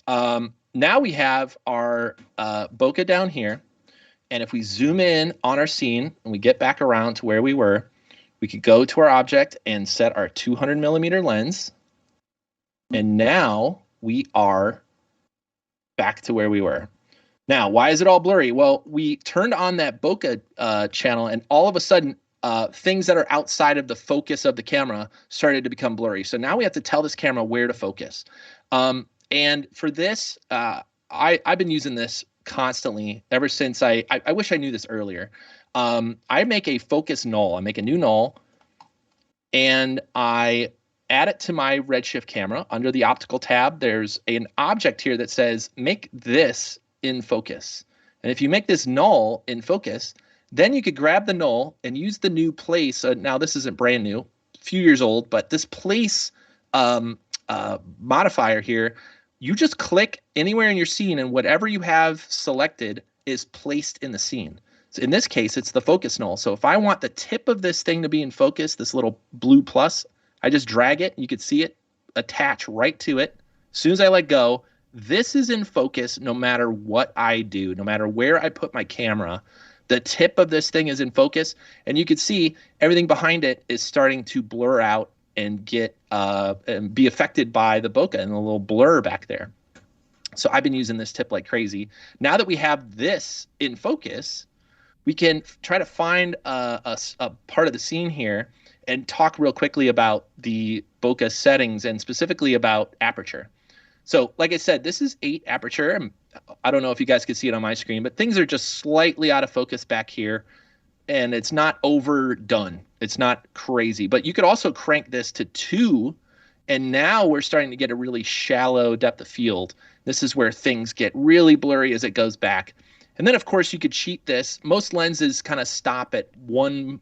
S2: Now we have our bokeh down here. And if we zoom in on our scene and we get back around to where we were, we could go to our object and set our 200 millimeter lens. And now we are back to where we were. Now, why is it all blurry? Well, we turned on that bokeh channel, and all of a sudden, things that are outside of the focus of the camera started to become blurry. So now we have to tell this camera where to focus. And for this, I've been using this constantly ever since I wish I knew this earlier. I make a focus null. I make a new null, and I add it to my Redshift camera. Under the optical tab, there's an object here that says make this in focus. And if you make this null in focus, then you could grab the null and use the new place. Now this isn't brand new, a few years old, but this place modifier here, you just click anywhere in your scene and whatever you have selected is placed in the scene. So in this case, it's the focus null. So if I want the tip of this thing to be in focus, this little blue plus, I just drag it. You could see it attach right to it. As soon as I let go, this is in focus no matter what I do, no matter where I put my camera. The tip of this thing is in focus, and you can see everything behind it is starting to blur out and get and be affected by the bokeh and a little blur back there. So I've been using this tip like crazy. Now that we have this in focus, we can try to find a part of the scene here and talk real quickly about the bokeh settings and specifically about aperture. So like I said, this is 8 aperture. I don't know if you guys can see it on my screen, but things are just slightly out of focus back here, and it's not overdone. It's not crazy, but you could also crank this to 2, and now we're starting to get a really shallow depth of field. This is where things get really blurry as it goes back. And then, of course, you could cheat this. Most lenses kind of stop at 1.2,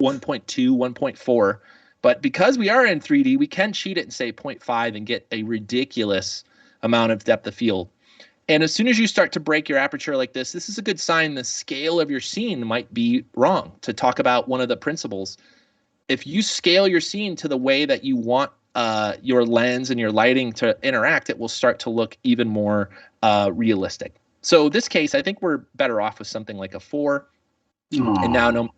S2: 1.4. But because we are in 3D, we can cheat it and say 0.5 and get a ridiculous amount of depth of field. And as soon as you start to break your aperture like this is a good sign the scale of your scene might be wrong. To talk about one of the principles, if you scale your scene to the way that you want your lens and your lighting to interact, it will start to look even more realistic. So this case, I think we're better off with something like a 4. Aww. And now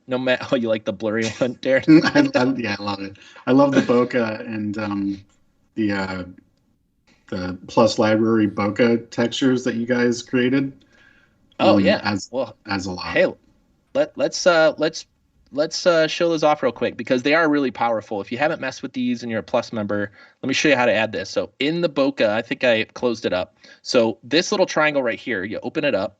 S2: no matter, oh, you like the blurry one, Darren?
S1: Yeah, I love it. I love the bokeh and the plus library bokeh textures that you guys created.
S2: Oh yeah,
S1: as a lot.
S2: Hey, let's show those off real quick because they are really powerful. If you haven't messed with these and you're a Plus member, let me show you how to add this. So in the bokeh, I think I closed it up. So this little triangle right here, you open it up,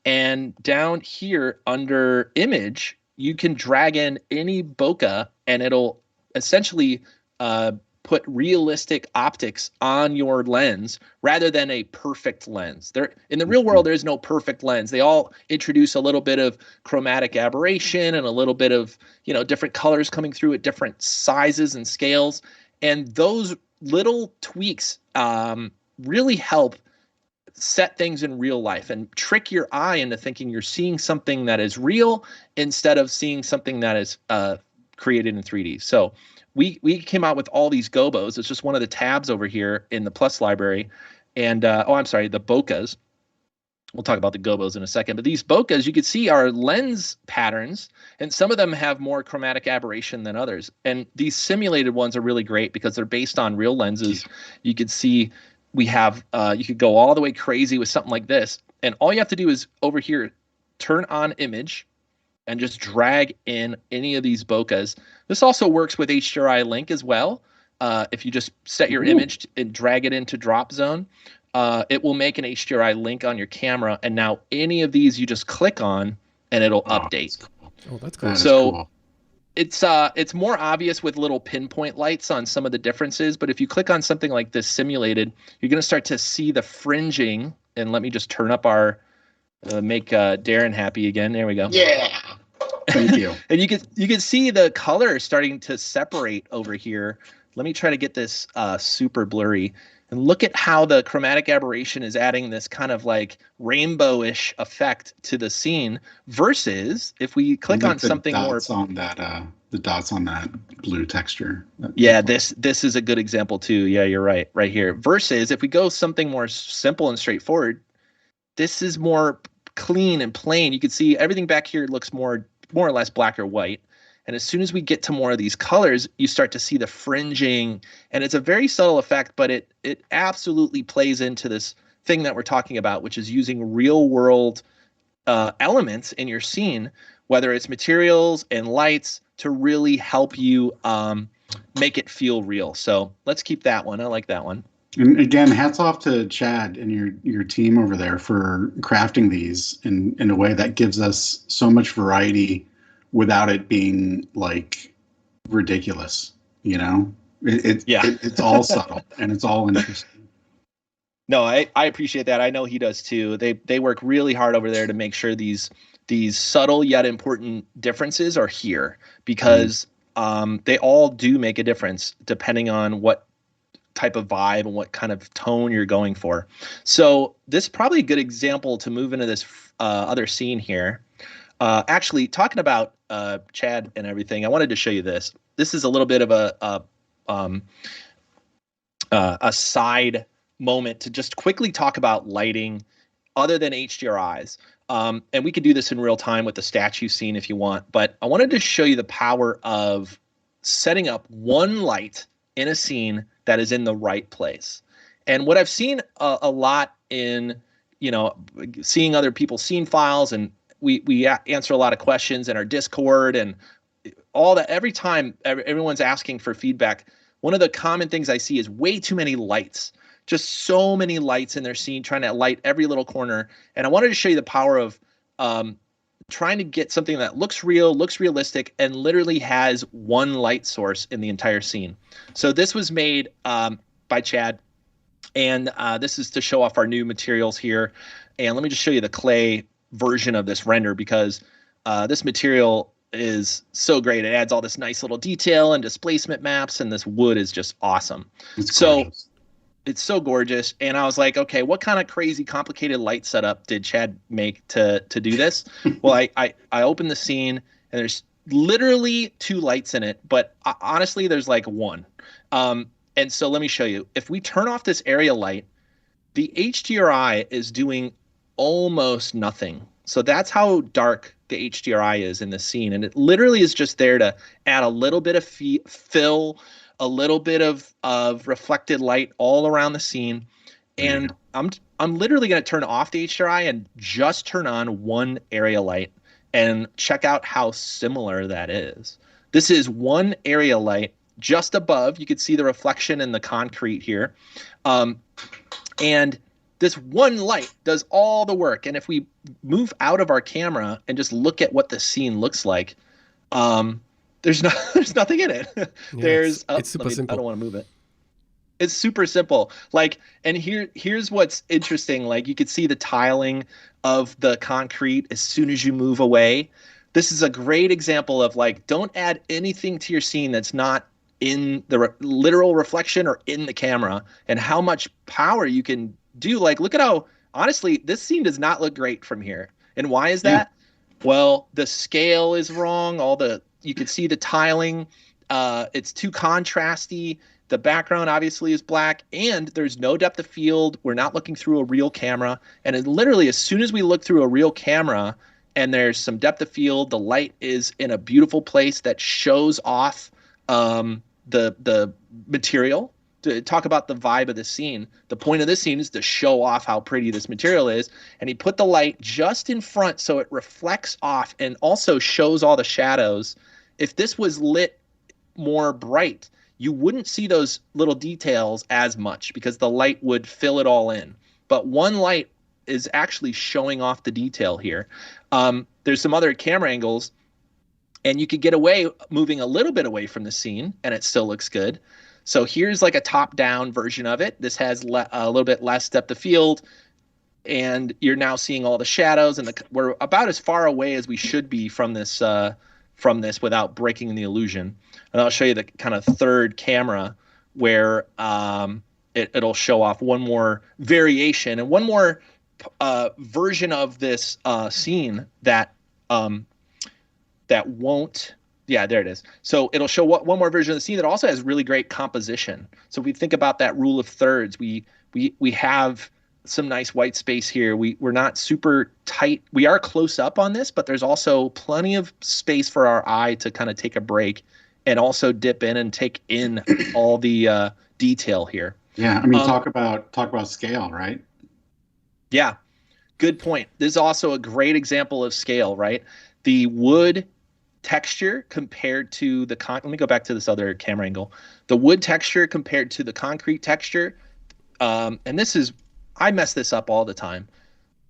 S2: and down here under image, you can drag in any bokeh and it'll essentially put realistic optics on your lens rather than a perfect lens. In the real world, there is no perfect lens. They all introduce a little bit of chromatic aberration and a little bit of, different colors coming through at different sizes and scales. And those little tweaks really help set things in real life and trick your eye into thinking you're seeing something that is real instead of seeing something that is created in 3D. So we came out with all these Gobos. It's just one of the tabs over here in the Plus library. And, the bokehs. We'll talk about the Gobos in a second. But these bokehs, you can see, are lens patterns, and some of them have more chromatic aberration than others. And these simulated ones are really great because they're based on real lenses. You could see we have, you could go all the way crazy with something like this. And all you have to do is over here, turn on image, and just drag in any of these bokehs. This also works with HDRI link as well. If you just set your image and drag it into drop zone, it will make an HDRI link on your camera. And now any of these you just click on and it'll update.
S1: That's cool.
S3: Oh, that's cool.
S2: So
S1: cool.
S2: It's more obvious with little pinpoint lights on some of the differences. But if you click on something like this simulated, you're going to start to see the fringing. And let me just turn up our make Darren happy again. There we go.
S1: Yeah. Thank you.
S2: And you can see the color starting to separate over here. Let me try to get this super blurry. And look at how the chromatic aberration is adding this kind of like rainbowish effect to the scene versus if we click on something more
S1: on that the dots on that blue texture.
S2: Yeah, this is a good example too. Yeah, you're right here. Versus if we go something more simple and straightforward, this is more clean and plain. You can see everything back here looks more or less black or white. And as soon as we get to more of these colors, you start to see the fringing, and it's a very subtle effect, but it absolutely plays into this thing that we're talking about, which is using real world elements in your scene, whether it's materials and lights, to really help you make it feel real. So let's keep that one. I like that one.
S1: And again, hats off to Chad and your team over there for crafting these in a way that gives us so much variety without it being like ridiculous, you know? It's all subtle and it's all interesting.
S2: No, I appreciate that. I know he does too. They work really hard over there to make sure these subtle yet important differences are here, because they all do make a difference depending on what type of vibe and what kind of tone you're going for. So this is probably a good example to move into this other scene here. Actually, talking about Chad and everything, I wanted to show you this. This is a little bit of a side moment to just quickly talk about lighting other than HDRIs. And we could do this in real time with the statue scene if you want, but I wanted to show you the power of setting up one light in a scene that is in the right place. And what I've seen a lot in, seeing other people's scene files, and we answer a lot of questions in our Discord and all that. Every time everyone's asking for feedback, one of the common things I see is way too many lights, just so many lights in their scene, trying to light every little corner. And I wanted to show you the power of trying to get something that looks real, looks realistic, and literally has one light source in the entire scene. So this was made by Chad, and this is to show off our new materials here. And let me just show you the clay version of this render, because this material is so great. It adds all this nice little detail and displacement maps, and this wood is just awesome. It's so gorgeous. And I was like, okay, what kind of crazy complicated light setup did Chad make to do this? Well, I opened the scene and there's literally 2 lights in it, but honestly, there's like 1. And so let me show you. If we turn off this area light, the HDRI is doing almost nothing. So that's how dark the HDRI is in the scene. And it literally is just there to add a little bit of fill, a little bit of reflected light all around the scene. And I'm literally going to turn off the HDRI and just turn on one area light and check out how similar that is. This is one area light just above. You can see the reflection in the concrete here. And this one light does all the work. And if we move out of our camera and just look at what the scene looks like, there's nothing in it.
S3: Yeah, it's super simple.
S2: I don't want to move it. It's super simple. And here's what's interesting. Like, you could see the tiling of the concrete as soon as you move away. This is a great example of don't add anything to your scene that's not in the literal reflection or in the camera, and how much power you can do. Look at how, honestly, this scene does not look great from here. And why is that? Yeah. Well, the scale is wrong. You can see the tiling. It's too contrasty. The background obviously is black, and there's no depth of field. We're not looking through a real camera. And it literally, as soon as we look through a real camera and there's some depth of field, the light is in a beautiful place that shows off the material. to talk about the vibe of the scene. The point of this scene is to show off how pretty this material is. And he put the light just in front so it reflects off and also shows all the shadows. If this was lit more bright, you wouldn't see those little details as much because the light would fill it all in. But one light is actually showing off the detail here. There's some other camera angles, and you could get away moving a little bit away from the scene, and it still looks good. So here's like a top-down version of it. This has a little bit less depth of field, and you're now seeing all the shadows, and we're about as far away as we should be from this without breaking the illusion. And I'll show you the kind of third camera where it'll show off one more variation and one more version of this scene that won't. Yeah, there it is. So it'll show one more version of the scene that also has really great composition. So if we think about that rule of thirds, we have some nice white space here. We're not super tight. We are close up on this, but there's also plenty of space for our eye to kind of take a break and also dip in and take in all the detail here.
S1: Yeah, I mean, talk about scale, right?
S2: Yeah, good point. This is also a great example of scale, right? The wood texture compared to the let me go back to this other camera angle. The wood texture compared to the concrete texture, and this is, I mess this up all the time.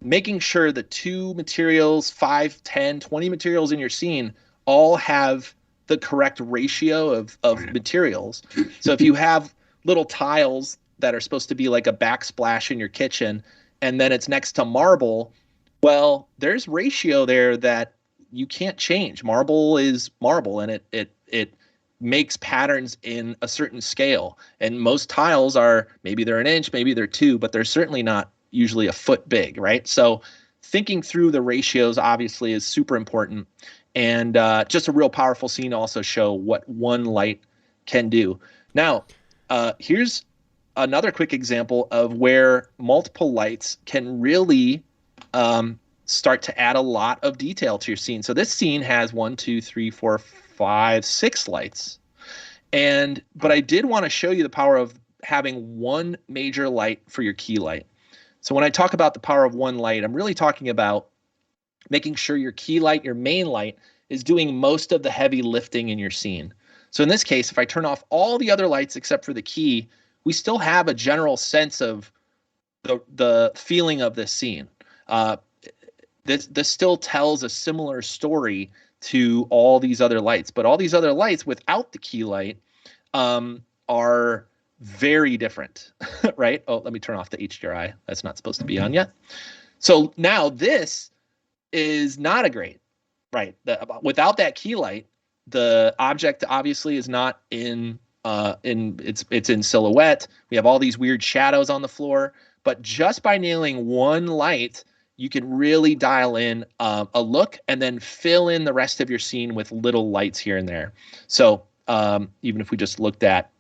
S2: Making sure the two materials, 5, 10, 20 materials in your scene all have the correct ratio of materials. So if you have little tiles that are supposed to be like a backsplash in your kitchen, and then it's next to marble, well, there's ratio there that you can't change. Marble is marble, and it makes patterns in a certain scale. And most tiles are, maybe they're an inch, maybe they're 2, but they're certainly not usually a foot big, right? So thinking through the ratios obviously is super important. And just a real powerful scene to also show what one light can do. Now, here's another quick example of where multiple lights can really start to add a lot of detail to your scene. So this scene has 1, 2, 3, 4, 5, 6 lights. But I did want to show you the power of having one major light for your key light. So when I talk about the power of one light, I'm really talking about making sure your key light, your main light, is doing most of the heavy lifting in your scene. So in this case, if I turn off all the other lights except for the key, we still have a general sense of the feeling of this scene. This still tells a similar story to all these other lights, but all these other lights without the key light are very different, right? Oh, let me turn off the HDRI. That's not supposed to be on yet. So now this is not a great, right? Without that key light, the object obviously is not it's in silhouette. We have all these weird shadows on the floor, but just by nailing one light, you can really dial in a look and then fill in the rest of your scene with little lights here and there. So even if we just looked at,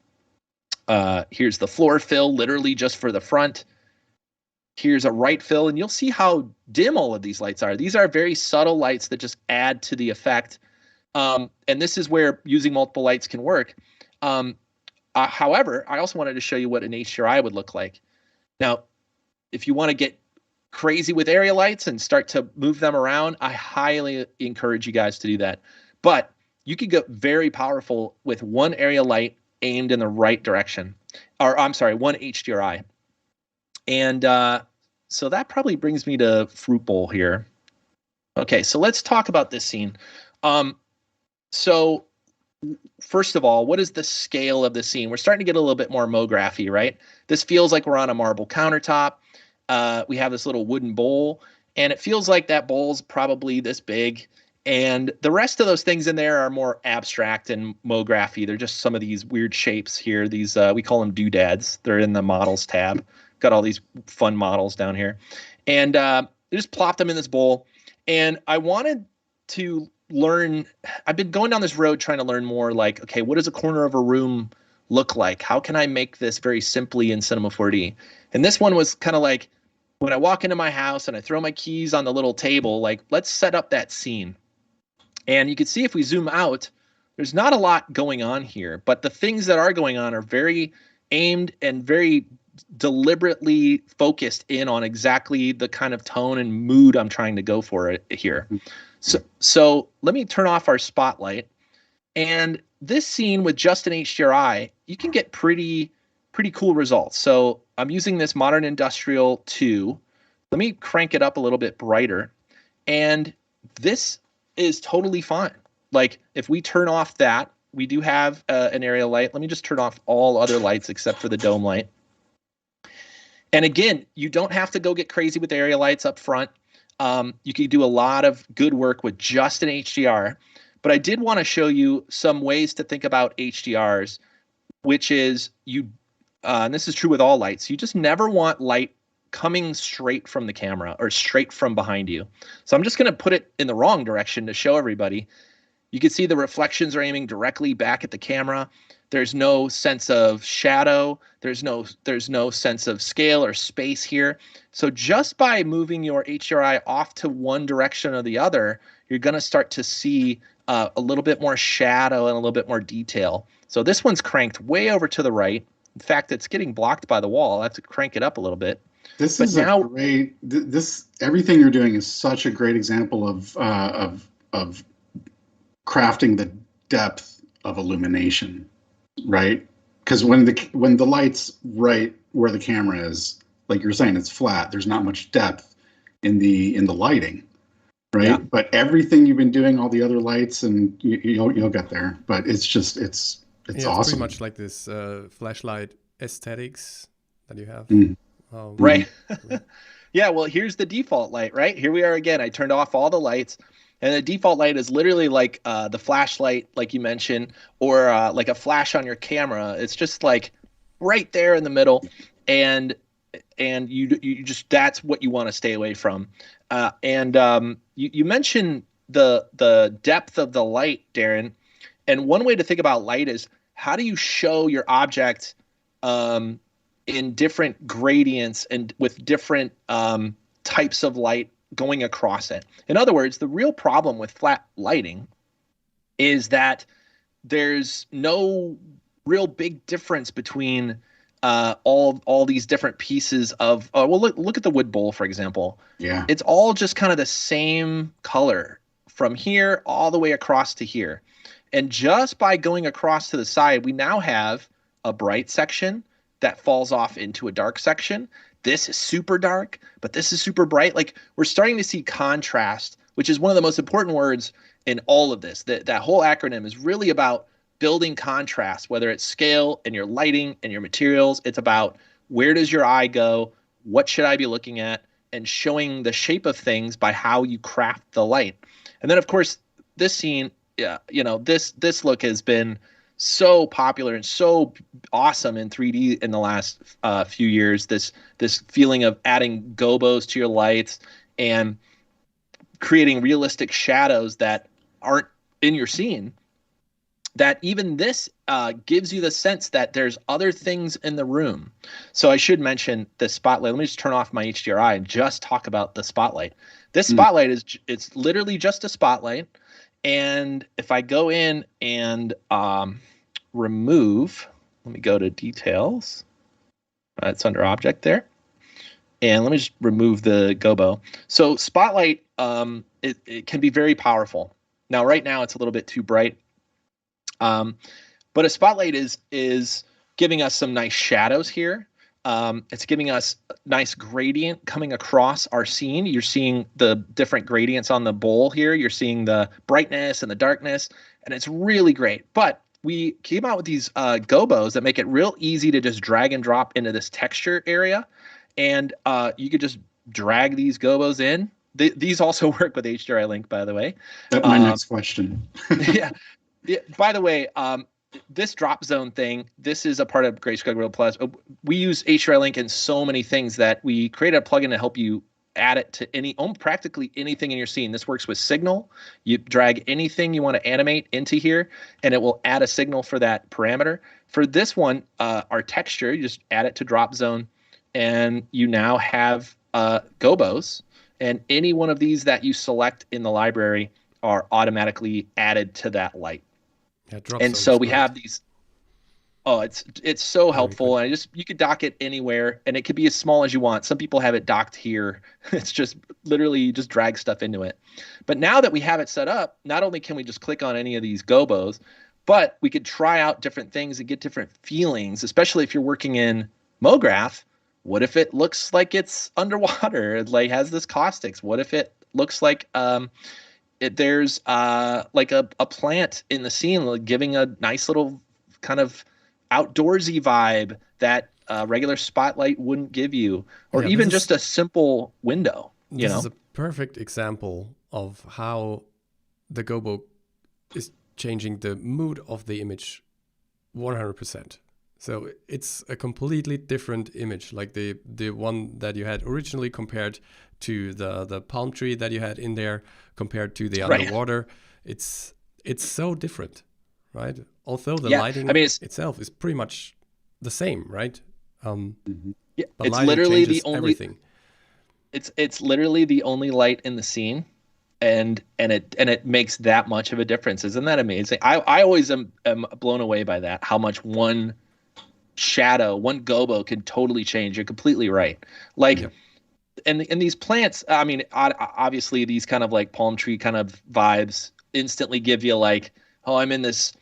S2: here's the floor fill, literally just for the front. Here's a right fill, and you'll see how dim all of these lights are. These are very subtle lights that just add to the effect. And this is where using multiple lights can work. However, I also wanted to show you what an HDRI would look like. Now, if you want to get crazy with area lights and start to move them around, I highly encourage you guys to do that. But you could get very powerful with one area light aimed in the right direction, or I'm sorry, one HDRI. And so that probably brings me to Fruit Bowl here. Okay, so let's talk about this scene. So first of all, what is the scale of the scene? We're starting to get a little bit more MoGraphy, right? This feels like we're on a marble countertop. We have this little wooden bowl, and it feels like that bowl's probably this big. And the rest of those things in there are more abstract and MoGraphy. They're just some of these weird shapes here. These we call them doodads. They're in the models tab. Got all these fun models down here. And they just plopped them in this bowl. And I wanted to learn. I've been going down this road trying to learn more like, okay, what does a corner of a room look like? How can I make this very simply in Cinema 4D? And this one was kind of like, when I walk into my house and I throw my keys on the little table, like, let's set up that scene. And you can see if we zoom out, there's not a lot going on here, but the things that are going on are very aimed and very deliberately focused in on exactly the kind of tone and mood I'm trying to go for it here. So let me turn off our spotlight. And this scene with just an HDRI, you can get pretty cool results. So I'm using this Modern Industrial 2. Let me crank it up a little bit brighter. And this is totally fine. Like if we turn off that, we do have an area light. Let me just turn off all other lights except for the dome light. And again, you don't have to go get crazy with area lights up front. You can do a lot of good work with just an HDR. But I did want to show you some ways to think about HDRs, which is and this is true with all lights, you just never want light coming straight from the camera or straight from behind you. So I'm just going to put it in the wrong direction to show everybody. You can see the reflections are aiming directly back at the camera. There's no sense of shadow. There's no sense of scale or space here. So just by moving your HDRI off to one direction or the other, you're going to start to see a little bit more shadow and a little bit more detail. So this one's cranked way over to the right. In fact, it's getting blocked by the wall. I have to crank it up a little bit.
S1: This is a great. Everything you're doing is such a great example of crafting the depth of illumination, right? Because when the light's right where the camera is, like you're saying, it's flat. There's not much depth in the lighting, right? Yeah. But everything you've been doing, all the other lights, and you'll get there. But it's just it's awesome.
S3: It's pretty much like this flashlight aesthetics that you have.
S2: Right. Yeah, well, here's the default light, right? Here we are again. I turned off all the lights, and the default light is literally like the flashlight, like you mentioned, or like a flash on your camera. It's just like right there in the middle, and you just, that's what you want to stay away from. You mentioned the depth of the light, Darren, and one way to think about light is how do you show your object in different gradients and with different types of light going across it. In other words, the real problem with flat lighting is that there's no real big difference between all these different pieces of well, look at the wood bowl, for example.
S1: Yeah,
S2: it's all just kind of the same color from here all the way across to here. And just by going across to the side, we now have a bright section that falls off into a dark section. This is super dark, but this is super bright. Like, we're starting to see contrast, which is one of the most important words in all of this. That whole acronym is really about building contrast, whether it's scale and your lighting and your materials. It's about where does your eye go? What should I be looking at? And showing the shape of things by how you craft the light. And then, of course, this scene, this look has been so popular and so awesome in 3D in the last few years. This feeling of adding gobos to your lights and creating realistic shadows that aren't in your scene. That even this gives you the sense that there's other things in the room. So I should mention the spotlight. Let me just turn off my HDRI and just talk about the spotlight. This spotlight it's literally just a spotlight. And if I go in and remove, let me go to details. It's under object there. And let me just remove the gobo. So spotlight, it can be very powerful. Now, right now it's a little bit too bright. But a spotlight is giving us some nice shadows here. It's giving us a nice gradient coming across our scene. You're seeing the different gradients on the bowl here. You're seeing the brightness and the darkness, and it's really great. But we came out with these gobos that make it real easy to just drag and drop into this texture area. And you could just drag these gobos in. These also work with HDRI Link, by the way.
S1: That's my next question.
S2: Yeah. By the way, this drop zone thing, this is a part of Greyscalegorilla Plus. We use HDRI Link in so many things that we created a plugin to help you add it to practically anything in your scene. This works with signal. You drag anything you want to animate into here, and it will add a signal for that parameter. For this one, our texture, you just add it to drop zone, and you now have gobos. And any one of these that you select in the library are automatically added to that light.
S3: Yeah,
S2: and so we have these. Oh, it's so
S3: Very
S2: helpful.
S3: good.
S2: And you could dock it anywhere, and it could be as small as you want. Some people have it docked here. It's just literally you just drag stuff into it. But now that we have it set up, not only can we just click on any of these Gobos, but we could try out different things and get different feelings, especially if you're working in MoGraph. What if it looks like it's underwater? It like has this caustics. What if it looks like there's like a plant in the scene, like giving a nice little kind of outdoorsy vibe that regular spotlight wouldn't give you, or
S3: Yeah, this
S2: even
S3: is
S2: just a simple window, you
S3: this is
S2: know?
S3: a perfect example of how the Gobo is changing the mood of the image 100%. So it's a completely different image, like the one that you had originally compared to the palm tree that you had in there compared to the
S2: Right.
S3: underwater. It's so different, right? Although the
S2: Yeah. I
S3: lighting
S2: mean,
S3: itself is pretty much the same, right?
S2: yeah,
S3: But
S2: it's
S3: lighting
S2: literally the
S3: changes
S2: only
S3: everything.
S2: it's literally the only light in the scene, and it makes that much of a difference. Isn't that amazing? I always am blown away by that, how much one shadow, one Gobo can totally change. You're completely right. Like,
S3: Yep.
S2: and these plants, I mean, obviously these kind of like palm tree kind of vibes instantly give you like, oh, I'm in this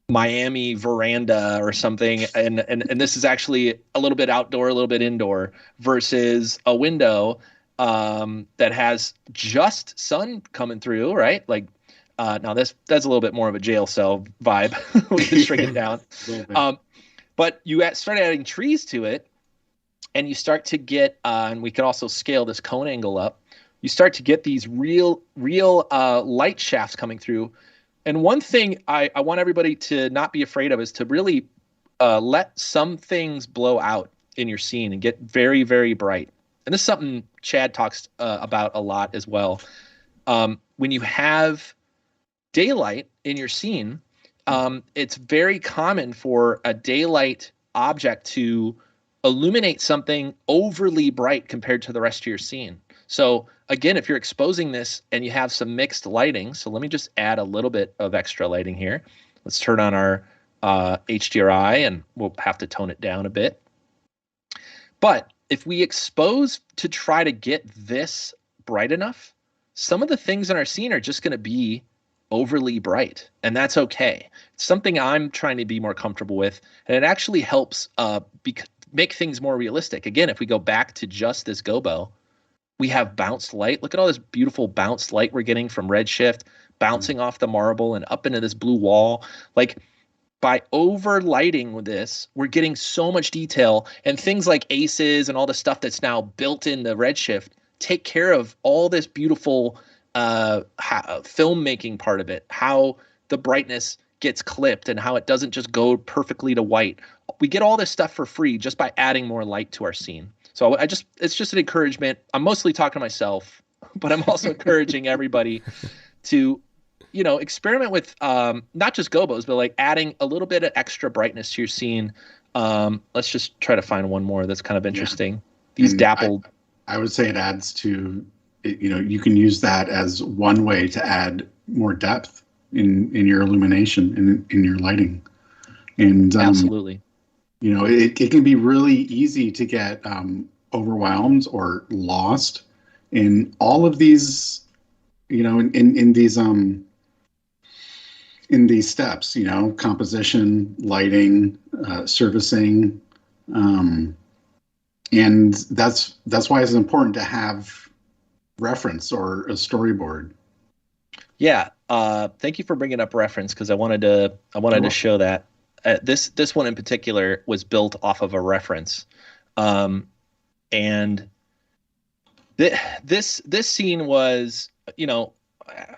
S2: Miami veranda or something, and this is actually a little bit outdoor, a little bit indoor, versus a window that has just sun coming through, right? Like, now that's a little bit more of a jail cell vibe. We can shrink it down. But you start adding trees to it, and you start to get, and we could also scale this cone angle up. You start to get these real light shafts coming through. And one thing I want everybody to not be afraid of is to really let some things blow out in your scene and get very, very bright. And this is something Chad talks about a lot as well. When you have daylight in your scene, it's very common for a daylight object to illuminate something overly bright compared to the rest of your scene. So again, if you're exposing this and you have some mixed lighting, so let me just add a little bit of extra lighting here. Let's turn on our HDRI, and we'll have to tone it down a bit. But if we expose to try to get this bright enough, some of the things in our scene are just going to be overly bright, and that's okay. It's something I'm trying to be more comfortable with, and it actually helps make things more realistic. Again, if we go back to just this Gobo, we have bounced light. Look at all this beautiful bounced light we're getting from Redshift, bouncing off the marble and up into this blue wall. Like, by overlighting with this, we're getting so much detail, and things like ACEs and all the stuff that's now built into Redshift take care of all this beautiful filmmaking part of it, how the brightness gets clipped and how it doesn't just go perfectly to white. We get all this stuff for free just by adding more light to our scene. So it's just an encouragement. I'm mostly talking to myself, but I'm also encouraging everybody to, experiment with not just Gobos, but like adding a little bit of extra brightness to your scene. Let's just try to find one more that's kind of interesting. Yeah. These dappled.
S1: I would say it adds to, you can use that as one way to add more depth in your illumination, in your lighting. And
S2: absolutely.
S1: It can be really easy to get overwhelmed or lost in all of these, in these steps, composition, lighting, servicing, and that's why it's important to have reference or a storyboard.
S2: Yeah, thank you for bringing up reference, because I wanted to show that. This one in particular was built off of a reference, and this scene was,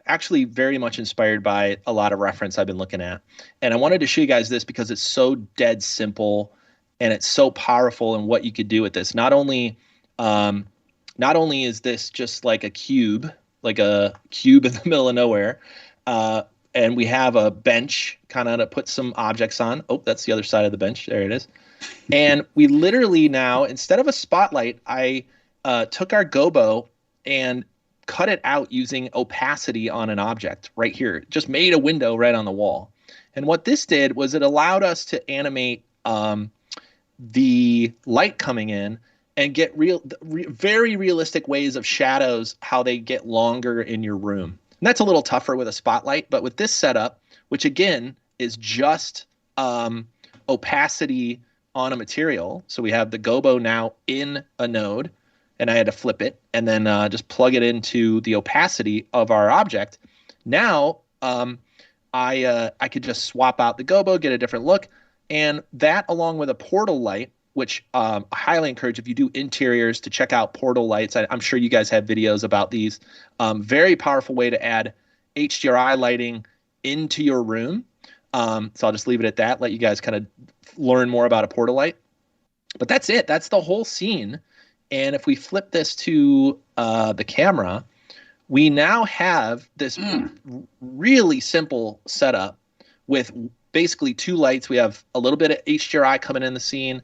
S2: actually very much inspired by a lot of reference I've been looking at, and I wanted to show you guys this because it's so dead simple and it's so powerful in what you could do with this. Not only is this just like a cube in the middle of nowhere. And we have a bench kind of to put some objects on. Oh, that's the other side of the bench. There it is. And we literally now, instead of a spotlight, I took our Gobo and cut it out using opacity on an object right here. Just made a window right on the wall. And what this did was it allowed us to animate the light coming in and get very realistic ways of shadows, how they get longer in your room. And that's a little tougher with a spotlight, but with this setup, which again is just opacity on a material. So we have the Gobo now in a node, and I had to flip it and then just plug it into the opacity of our object. Now I could just swap out the Gobo, get a different look, and that along with a portal light, which I highly encourage if you do interiors to check out portal lights. I'm sure you guys have videos about these. Very powerful way to add HDRI lighting into your room. So I'll just leave it at that, let you guys kind of learn more about a portal light. But that's it. That's the whole scene. And if we flip this to the camera, we now have this really simple setup with basically 2 lights. We have a little bit of HDRI coming in the scene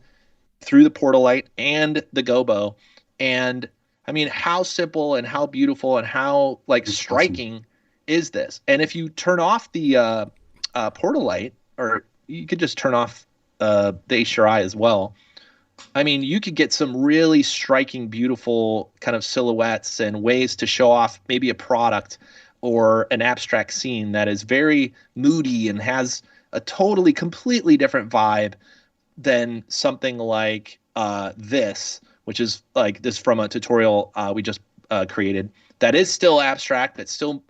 S2: through the portal light and the Gobo. And I mean, how simple and how beautiful and how like striking is this? And if you turn off the portal light, or you could just turn off the HDRI as well, I mean, you could get some really striking, beautiful kind of silhouettes and ways to show off maybe a product or an abstract scene that is very moody and has a totally, completely different vibe than something like this, which is like this from a tutorial we just created. That is still abstract, that's still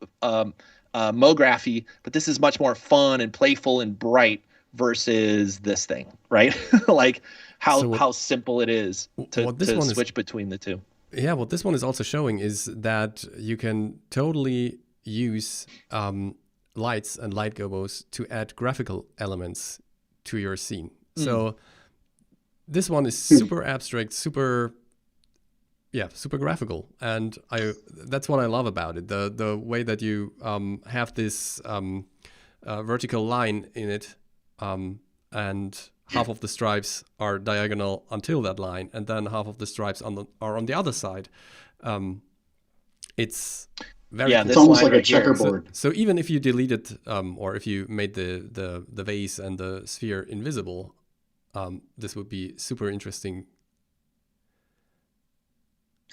S2: MoGraphy, but this is much more fun and playful and bright versus this thing, right? Like how simple it is to switch between the two.
S3: Yeah, what this one is also showing is that you can totally use lights and light gobos to add graphical elements to your scene. So this one is super abstract, super graphical, and that's what I love about it. The way that you have this vertical line in it, and half of the stripes are diagonal until that line, and then half of the stripes are on the other side. It's very cool.
S1: It's almost like a checkerboard.
S3: So even if you deleted or if you made the vase and the sphere invisible, this would be super interesting.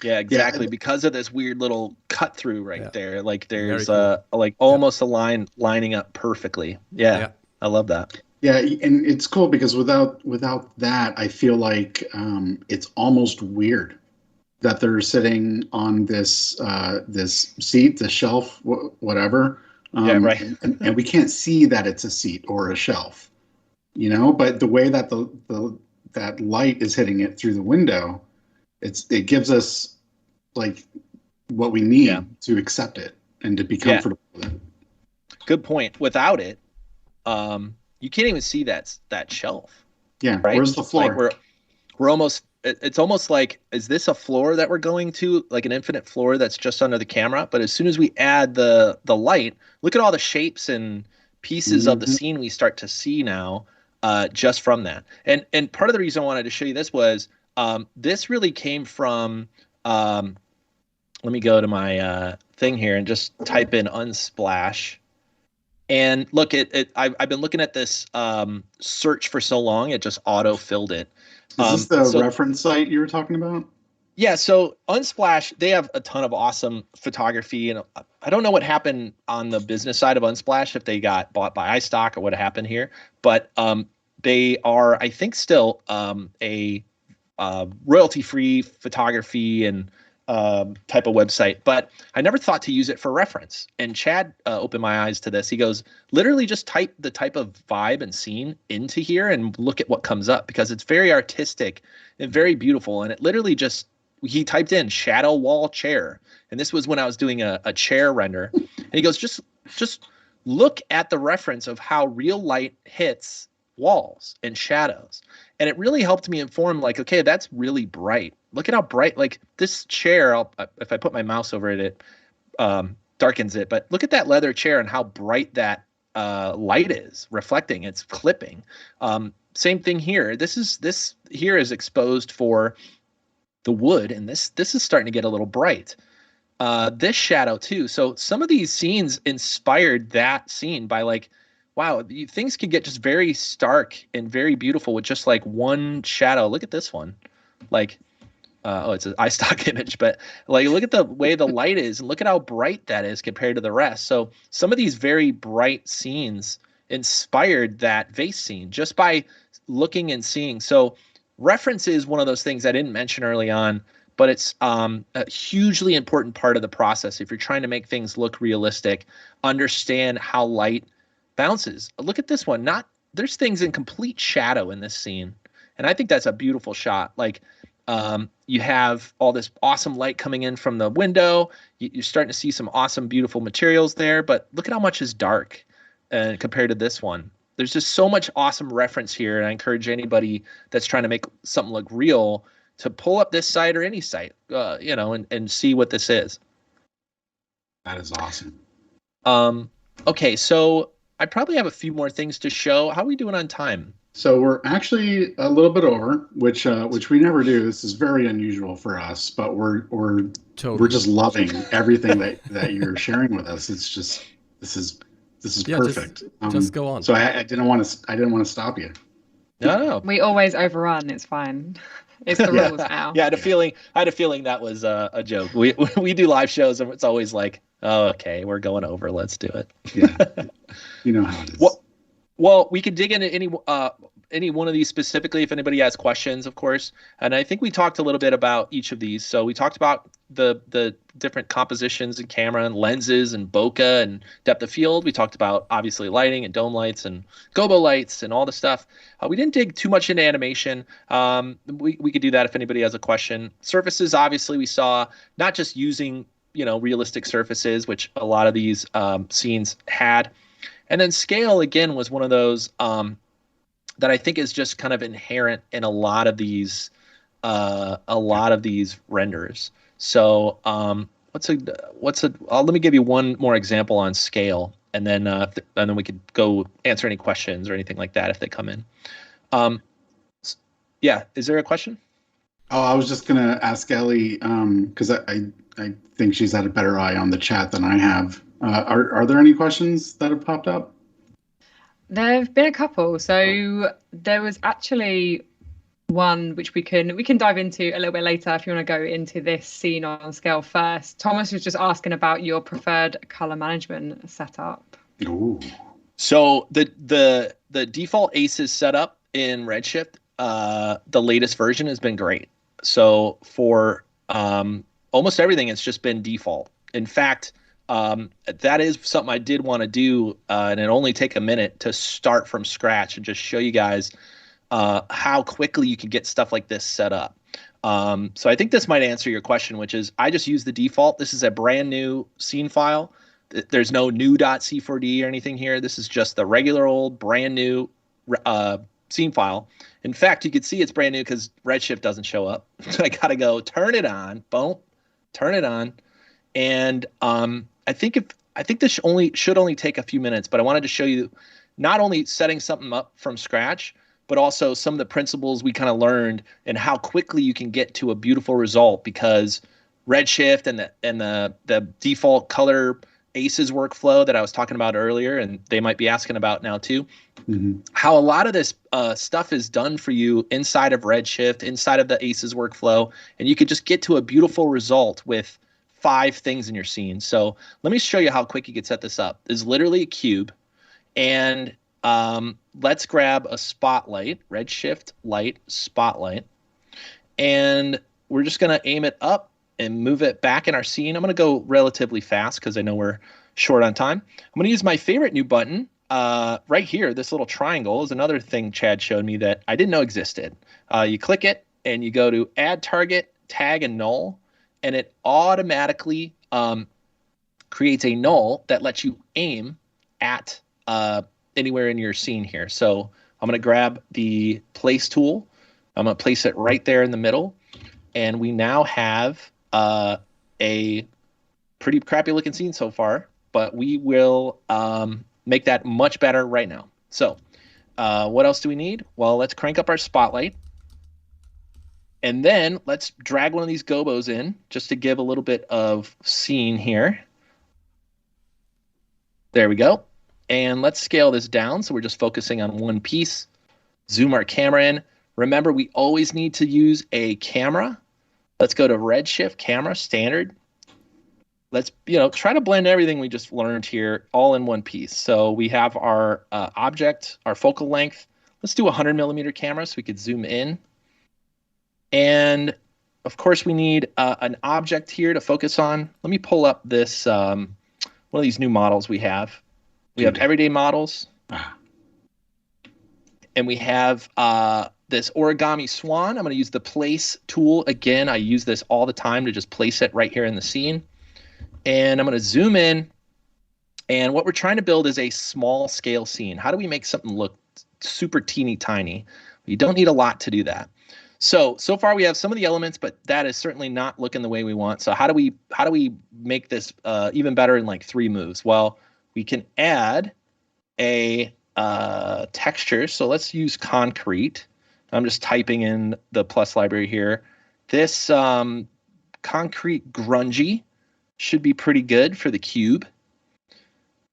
S2: Yeah, exactly. Because of this weird little cut through right there. Like there's
S3: cool.
S2: like almost a line lining up perfectly. Yeah. I love that.
S1: Yeah, and it's cool because without that, I feel like it's almost weird that they're sitting on this this seat, the shelf, whatever.
S2: Right.
S1: and we can't see that it's a seat or a shelf, you know. But the way that that light is hitting it through the window, it gives us like what we need to accept it and to be comfortable with it.
S2: Good point. Without it, you can't even see that shelf.
S1: Yeah,
S2: right?
S1: Where's the floor?
S2: Like we're almost. It's almost like, is this a floor that we're going to, like an infinite floor that's just under the camera? But as soon as we add the light, look at all the shapes and pieces of the scene we start to see now, just from that. And part of the reason I wanted to show you this was this really came from. Let me go to my thing here and just type in Unsplash. And look, I've been looking at this search for so long, it just auto-filled it.
S1: Is this the reference site you were talking about?
S2: Yeah, so Unsplash, they have a ton of awesome photography, and I don't know what happened on the business side of Unsplash, if they got bought by iStock or what happened here, but they are, I think, still a royalty-free photography and type of website, but I never thought to use it for reference. And Chad opened my eyes to this. He goes, literally just type the type of vibe and scene into here and look at what comes up, because it's very artistic and very beautiful. And it literally just, he typed in shadow wall chair. And this was when I was doing a chair render. And he goes, just look at the reference of how real light hits walls and shadows. And it really helped me inform, like, okay, that's really bright. Look at how bright, like this chair, if I put my mouse over it, it darkens it. But look at that leather chair and how bright that light is reflecting. It's clipping. Same thing here. This here is exposed for the wood, and this is starting to get a little bright. This shadow too. So some of these scenes inspired that scene by like wow, things can get just very stark and very beautiful with just like one shadow. Look at this one. Like, oh, it's an iStock image, but like, look at the way the light is and look at how bright that is compared to the rest. So some of these very bright scenes inspired that vase scene just by looking and seeing. So reference is one of those things I didn't mention early on, but it's a hugely important part of the process. If you're trying to make things look realistic, understand how light bounces. Look at this one. There's things in complete shadow in this scene. And I think that's a beautiful shot. Like, you have all this awesome light coming in from the window. You're starting to see some awesome, beautiful materials there, but look at how much is dark compared to this one. There's just so much awesome reference here, and I encourage anybody that's trying to make something look real to pull up this site or any site, and see what this is.
S1: That is awesome.
S2: Okay, so I probably have a few more things to show. How are we doing on time?
S1: So we're actually a little bit over, which we never do. This is very unusual for us, but we're just loving everything that you're sharing with us. It's just this is perfect.
S3: Just go on.
S1: So I didn't want to stop you.
S2: No.
S4: We always overrun. It's fine. It's the rules now.
S2: Yeah, I had a feeling that was a joke. We do live shows and it's always like, oh, okay, we're going over. Let's do it.
S1: Yeah, you know how it is.
S2: Well, we could dig into any one of these specifically if anybody has questions, of course. And I think we talked a little bit about each of these. So we talked about the different compositions and camera and lenses and bokeh and depth of field. We talked about obviously lighting and dome lights and gobo lights and all the stuff. We didn't dig too much into animation. We could do that if anybody has a question. Surfaces, obviously, we saw not just using realistic surfaces, which a lot of these scenes had. And then scale, again, was one of those that I think is just kind of inherent in a lot of these renders. So let me give you one more example on scale, and then we could go answer any questions or anything like that if they come in. Yeah, is there a question?
S1: Oh, I was just gonna ask Ellie because I think she's had a better eye on the chat than I have. Are there any questions that have popped up?
S4: There have been a couple. So there was actually one which we can dive into a little bit later if you want to go into this scene on scale first. Thomas was just asking about your preferred color management setup.
S1: Ooh.
S2: So the default ACES setup in Redshift, the latest version has been great. So for almost everything, it's just been default. In fact, that is something I did want to do, and it only take a minute to start from scratch and just show you guys how quickly you can get stuff like this set up. So I think this might answer your question, which is I just use the default. This is a brand new scene file. There's no new.c4d or anything here. This is just the regular old brand new scene file. In fact, you can see it's brand new because Redshift doesn't show up. So I got to go turn it on, boom, turn it on. And I think this should only take a few minutes, but I wanted to show you not only setting something up from scratch, but also some of the principles we kind of learned and how quickly you can get to a beautiful result, because Redshift and the default color ACES workflow that I was talking about earlier, and they might be asking about now too, how a lot of this stuff is done for you inside of Redshift, inside of the ACES workflow, and you could just get to a beautiful result with 5 things in your scene. So let me show you how quick you could set this up. It's literally a cube, and let's grab a spotlight, Redshift light spotlight, and we're just going to aim it up and move it back in our scene. I'm going to go relatively fast because I know we're short on time. I'm going to use my favorite new button right here. This little triangle is another thing Chad showed me that I didn't know existed. You click it and you go to add target, tag, and null, and it automatically creates a null that lets you aim at anywhere in your scene here. So I'm going to grab the place tool. I'm going to place it right there in the middle, and we now have a pretty crappy looking scene so far, but we will make that much better right now. So what else do we need? Well, let's crank up our spotlight, and then let's drag one of these gobos in just to give a little bit of scene here. There we go. And let's scale this down. So we're just focusing on one piece. Zoom our camera in. Remember, we always need to use a camera. Let's go to Redshift camera standard. Let's try to blend everything we just learned here all in one piece. So we have our object, our focal length. Let's do a 100mm camera so we could zoom in. And of course, we need an object here to focus on. Let me pull up this one of these new models we have. We have everyday models. And we have this origami swan. I'm going to use the place tool again. I use this all the time to just place it right here in the scene. And I'm going to zoom in. And what we're trying to build is a small scale scene. How do we make something look super teeny tiny? You don't need a lot to do that. So far we have some of the elements, but that is certainly not looking the way we want. So how do we make this even better in like 3 moves? Well, we can add a texture. So let's use concrete. I'm just typing in the plus library here. This concrete grungy should be pretty good for the cube.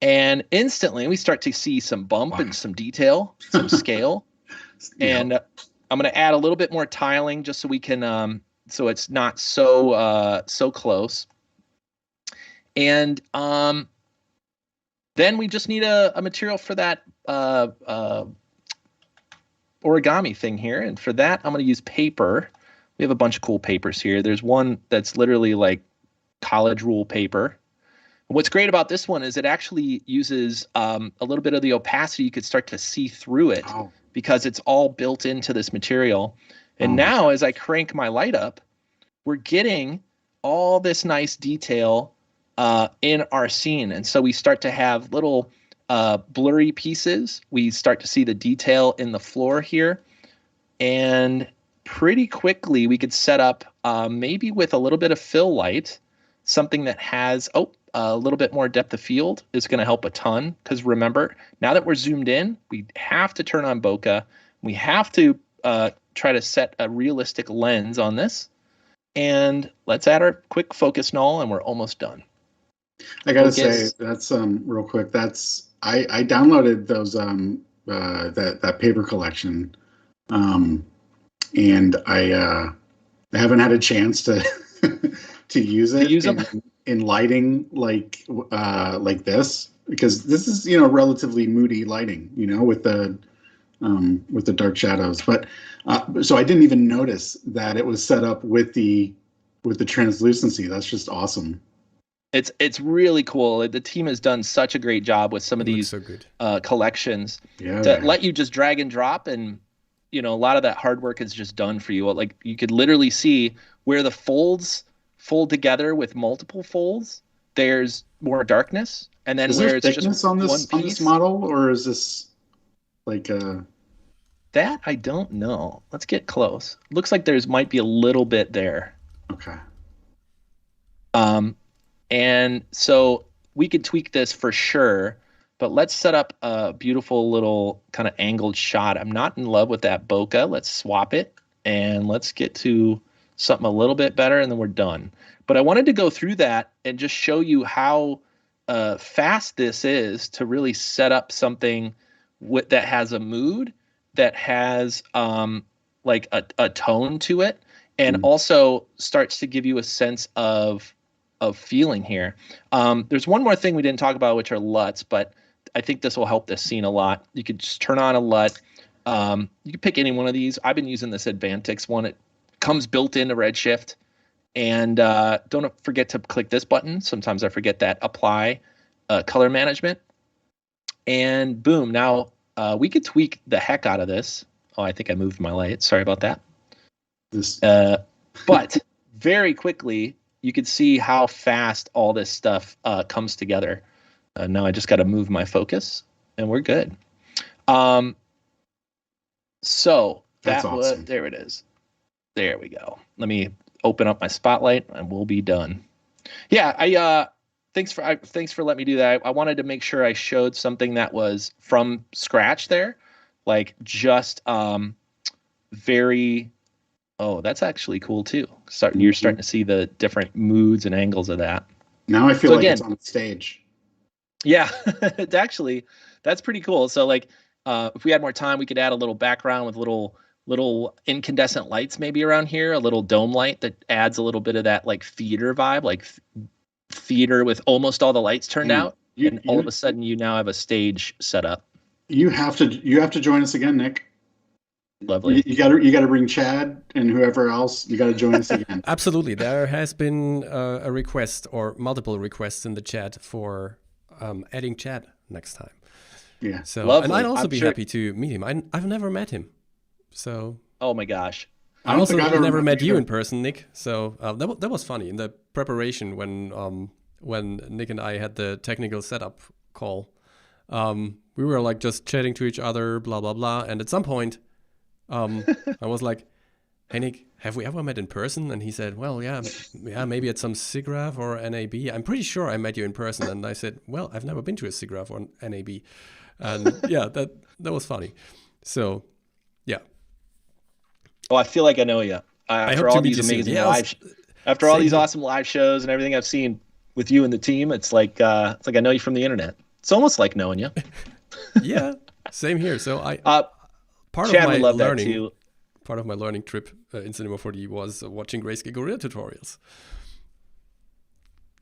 S2: And instantly we start to see some bump and some detail, some scale. Yeah. And I'm going to add a little bit more tiling just so we can, so it's not so close. And then we just need a material for that origami thing here. And for that, I'm going to use paper. We have a bunch of cool papers here. There's one that's literally like college rule paper. What's great about this one is it actually uses a little bit of the opacity. You could start to see through it because it's all built into this material. And now as I crank my light up, we're getting all this nice detail in our scene. And so we start to have little blurry pieces. We start to see the detail in the floor here. And pretty quickly we could set up maybe with a little bit of fill light, something that has a little bit more depth of field is going to help a ton. Because remember, now that we're zoomed in, we have to turn on bokeh. We have to try to set a realistic lens on this. And let's add our quick focus null, and we're almost done.
S1: I gotta say, that's real quick. That's I downloaded those that paper collection, and I haven't had a chance to to use it in lighting like this, because this is relatively moody lighting, with the dark shadows. But so I didn't even notice that it was set up with the translucency. That's just awesome.
S2: It's really cool. The team has done such a great job with some of these collections to let you just drag and drop, and a lot of that hard work is just done for you. Like you could literally see where the folds fold together with multiple folds. There's more darkness, and then where it's just
S1: on this model, or is this like
S2: that? I don't know. Let's get close. Looks like might be a little bit there.
S1: Okay.
S2: And so we could tweak this for sure, but let's set up a beautiful little kind of angled shot. I'm not in love with that bokeh. Let's swap it and let's get to something a little bit better, and then we're done. But I wanted to go through that and just show you how fast this is to really set up something that has a mood, that has like a tone to it, and also starts to give you a sense of feeling here. There's one more thing we didn't talk about, which are LUTs, but I think this will help this scene a lot. You could just turn on a LUT. You can pick any one of these. I've been using this Advantix one. It comes built into Redshift. And don't forget to click this button. Sometimes I forget that. Apply color management. And boom, now we could tweak the heck out of this. Oh, I think I moved my light. Sorry about that. But very quickly, you could see how fast all this stuff comes together. Now I just got to move my focus, and we're good. So
S1: that's awesome.
S2: There it is. There we go. Let me open up my spotlight, and we'll be done. Yeah, thanks for letting me do that. I wanted to make sure I showed something that was from scratch there, like just very. Oh, that's actually cool too. You're starting to see the different moods and angles of that.
S1: Now I feel like it's on stage.
S2: Yeah, it's actually, that's pretty cool. So like, if we had more time, we could add a little background with little incandescent lights maybe around here, a little dome light that adds a little bit of that like theater vibe, like theater with almost all the lights turned out, and all of a sudden you now have a stage set up.
S1: You have to join us again, Nick.
S2: Lovely.
S1: You got to bring Chad and whoever else. You got to join us again.
S3: Absolutely. There has been a request or multiple requests in the chat for adding Chad next time.
S1: Yeah.
S3: So,
S2: lovely.
S3: and I'd also be happy to meet him. I've never met him. So.
S2: Oh my gosh.
S3: I also never met you in person, Nick. So that was funny in the preparation when Nick and I had the technical setup call. We were like just chatting to each other, blah blah blah, and at some point, I was like, "Hey Nick, have we ever met in person?" And he said, "Well, yeah, maybe at some SIGGRAPH or NAB. I'm pretty sure I met you in person." And I said, "Well, I've never been to a SIGGRAPH or NAB," and yeah, that was funny. So, yeah.
S2: Oh, I feel like I know you. After all these amazing after all these awesome live shows and everything I've seen with you and the team, it's like I know you from the internet. It's almost like knowing you.
S3: Yeah, same here. So part
S2: Chad
S3: of my
S2: love
S3: learning,
S2: that too.
S3: Part of my learning trip in Cinema 4D was watching Greyscalegorilla tutorials.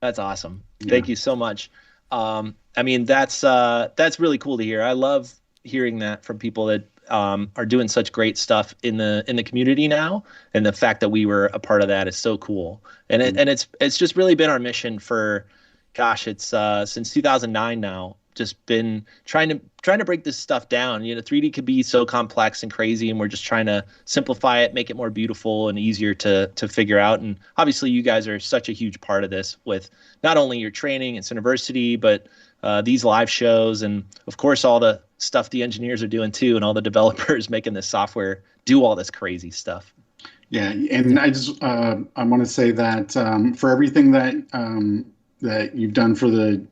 S2: That's awesome. Yeah. Thank you so much. I mean, that's really cool to hear. I love hearing that from people that are doing such great stuff in the community now, and the fact that we were a part of that is so cool. And it's just really been our mission for, gosh, it's since 2009 now. Just been trying to break this stuff down. 3D could be so complex and crazy, and we're just trying to simplify it, make it more beautiful and easier to figure out. And obviously, you guys are such a huge part of this with not only your training at Cineversity, but these live shows, and of course all the stuff the engineers are doing too, and all the developers making this software do all this crazy stuff.
S1: Yeah, and I just I want to say that for everything that that you've done for the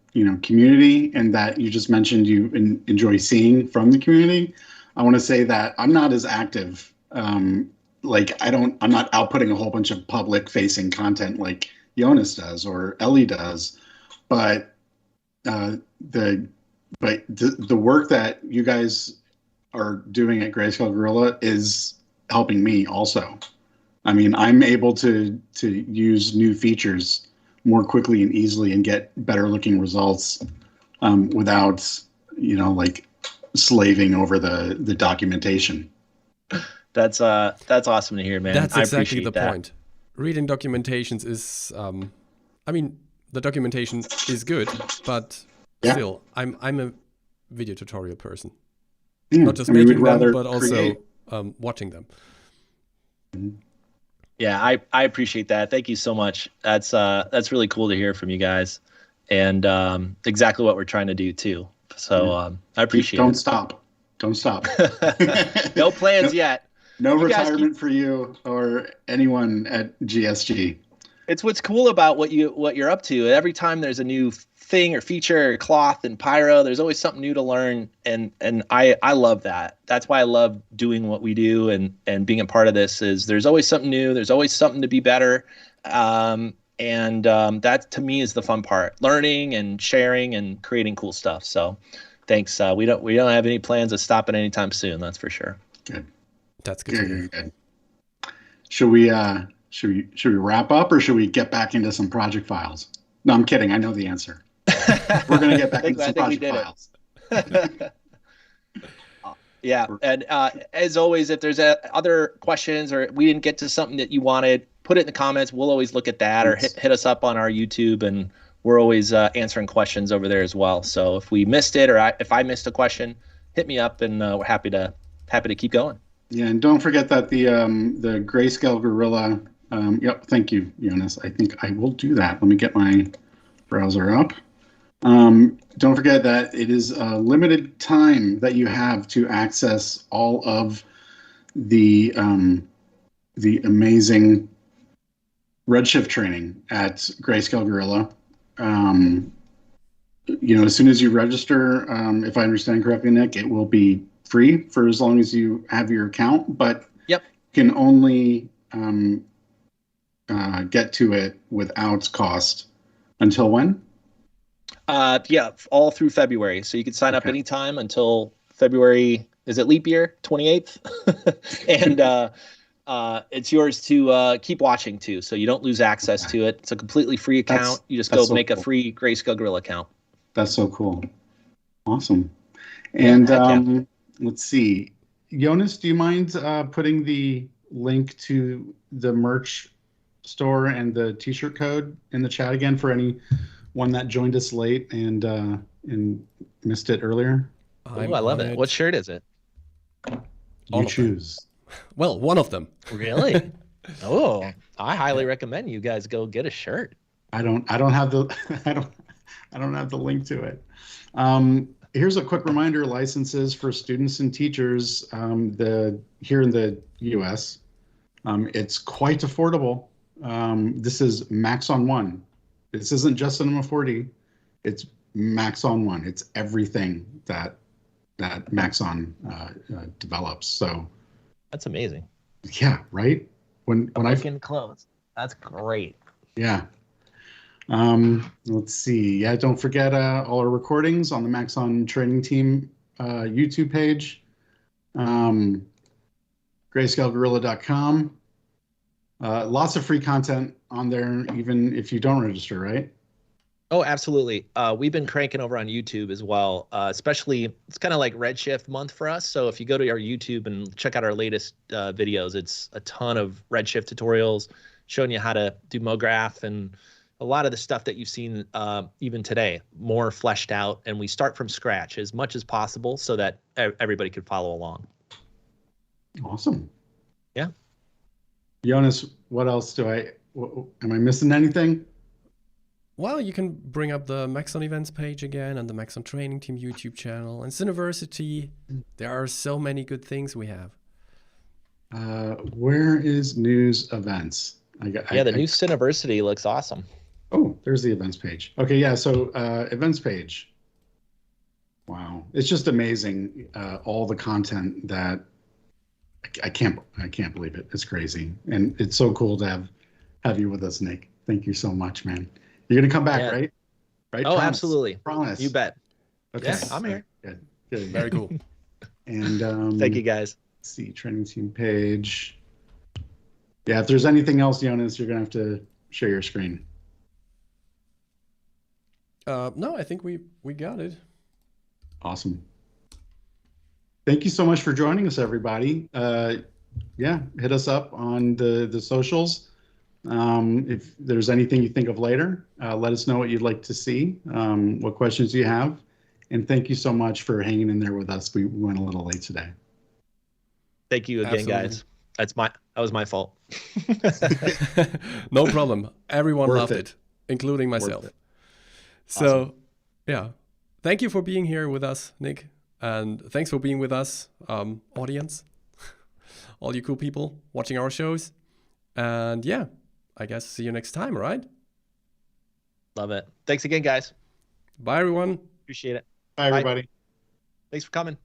S1: community, and that you just mentioned you enjoy seeing from the community, I want to say that I'm not as active. Like I'm not outputting a whole bunch of public facing content like Jonas does or Ellie does, but the work that you guys are doing at Greyscalegorilla is helping me also. I mean, I'm able to use new features more quickly and easily and get better looking results without like slaving over the documentation.
S2: That's awesome to hear, man.
S3: That's exactly
S2: I appreciate
S3: the
S2: that.
S3: point. Reading documentations is I mean, the documentation is good, but still I'm a video tutorial person.
S1: Yeah.
S3: Not just making them, but also watching them.
S2: Yeah, I appreciate that. Thank you so much. That's really cool to hear from you guys, and exactly what we're trying to do too. So I appreciate it.
S1: Don't stop.
S2: No plans yet.
S1: No retirement for you or anyone at GSG.
S2: It's what's cool about what you're up to. Every time there's a new thing or feature or cloth and pyro, there's always something new to learn, and I love that. That's why I love doing what we do and being a part of this. Is there's always something new, there's always something to be better, and that to me is the fun part, learning and sharing and creating cool stuff. So thanks. We don't have any plans of stopping anytime soon, that's for sure.
S1: Good.
S3: That's good.
S1: Good. Should we wrap up, or should we get back into some project files? No, I'm kidding. I know the answer. We're going to get back into some project files.
S2: Yeah, and as always, if there's other questions or we didn't get to something that you wanted, put it in the comments. We'll always look at that, or hit us up on our YouTube, and we're always answering questions over there as well. So if we missed it, or if I missed a question, hit me up, and we're happy to keep going.
S1: Yeah, and don't forget that the Greyscalegorilla. Yep, thank you, Jonas. I think I will do that. Let me get my browser up. Don't forget that it is a limited time that you have to access all of the amazing Redshift training at Greyscalegorilla. As soon as you register, if I understand correctly, Nick, it will be free for as long as you have your account, but
S2: you
S1: can only get to it without cost until when?
S2: Yeah, all through February. So you can sign up anytime until February. Is it leap year 28th? And it's yours to keep watching too, so you don't lose access to it. It's a completely free account. You just go make a free Greyscalegorilla account.
S1: That's so cool. Awesome. And let's see. Jonas, do you mind putting the link to the merch store and the t-shirt code in the chat again for anyone that joined us late and missed it earlier?
S2: Oh, I love it. What shirt is it?
S1: You choose.
S3: Well, one of them.
S2: Really? Oh, I highly recommend you guys go get a shirt.
S1: I don't have the I don't have the link to it. Here's a quick reminder: licenses for students and teachers here in the U.S. It's quite affordable. This is max on one. This isn't just Cinema 4D. It's max on one. It's everything that Maxon develops. So
S2: that's amazing.
S1: Yeah, right. When I
S2: can close. That's great.
S1: Yeah. Let's see. Yeah, don't forget all our recordings on the Maxon Training Team YouTube page. Greyscalegorilla.com. Lots of free content on there, even if you don't register, right?
S2: Oh, absolutely. We've been cranking over on YouTube as well, especially it's kind of like Redshift month for us. So if you go to our YouTube and check out our latest videos, it's a ton of Redshift tutorials showing you how to do MoGraph and a lot of the stuff that you've seen even today, more fleshed out. And we start from scratch as much as possible so that everybody could follow along.
S1: Awesome.
S2: Yeah.
S1: Jonas, what else am I missing anything?
S3: Well, you can bring up the Maxon events page again and the Maxon Training Team YouTube channel and Cineversity. There are so many good things we have.
S1: Where is news events?
S2: The new Cineversity looks awesome.
S1: Oh, there's the events page. Okay, yeah, so events page. Wow, it's just amazing, all the content that I can't believe it. It's crazy, and it's so cool to have you with us, Nick. Thank you so much, man. You're gonna come back, right? Right?
S2: Oh, promise. Absolutely.
S1: Promise.
S2: You bet.
S1: Okay.
S2: Yeah, I'm here.
S1: Good.
S3: Very cool.
S1: And
S2: thank you, guys.
S1: Let's see, training team page. Yeah, if there's anything else, Jonas, you're gonna have to share your screen.
S3: No, I think we got it.
S1: Awesome. Thank you so much for joining us, everybody. Yeah, hit us up on the socials. If there's anything you think of later, let us know what you'd like to see, what questions you have. And thank you so much for hanging in there with us. We went a little late today.
S2: Thank you again, guys. That was my fault.
S3: No problem. Everyone loved it, including myself. So, awesome. Yeah, thank you for being here with us, Nick. And thanks for being with us, audience, all you cool people watching our shows. And yeah, I guess see you next time, right?
S2: Love it. Thanks again, guys.
S3: Bye, everyone.
S2: Appreciate it.
S1: Bye, everybody.
S2: Thanks for coming.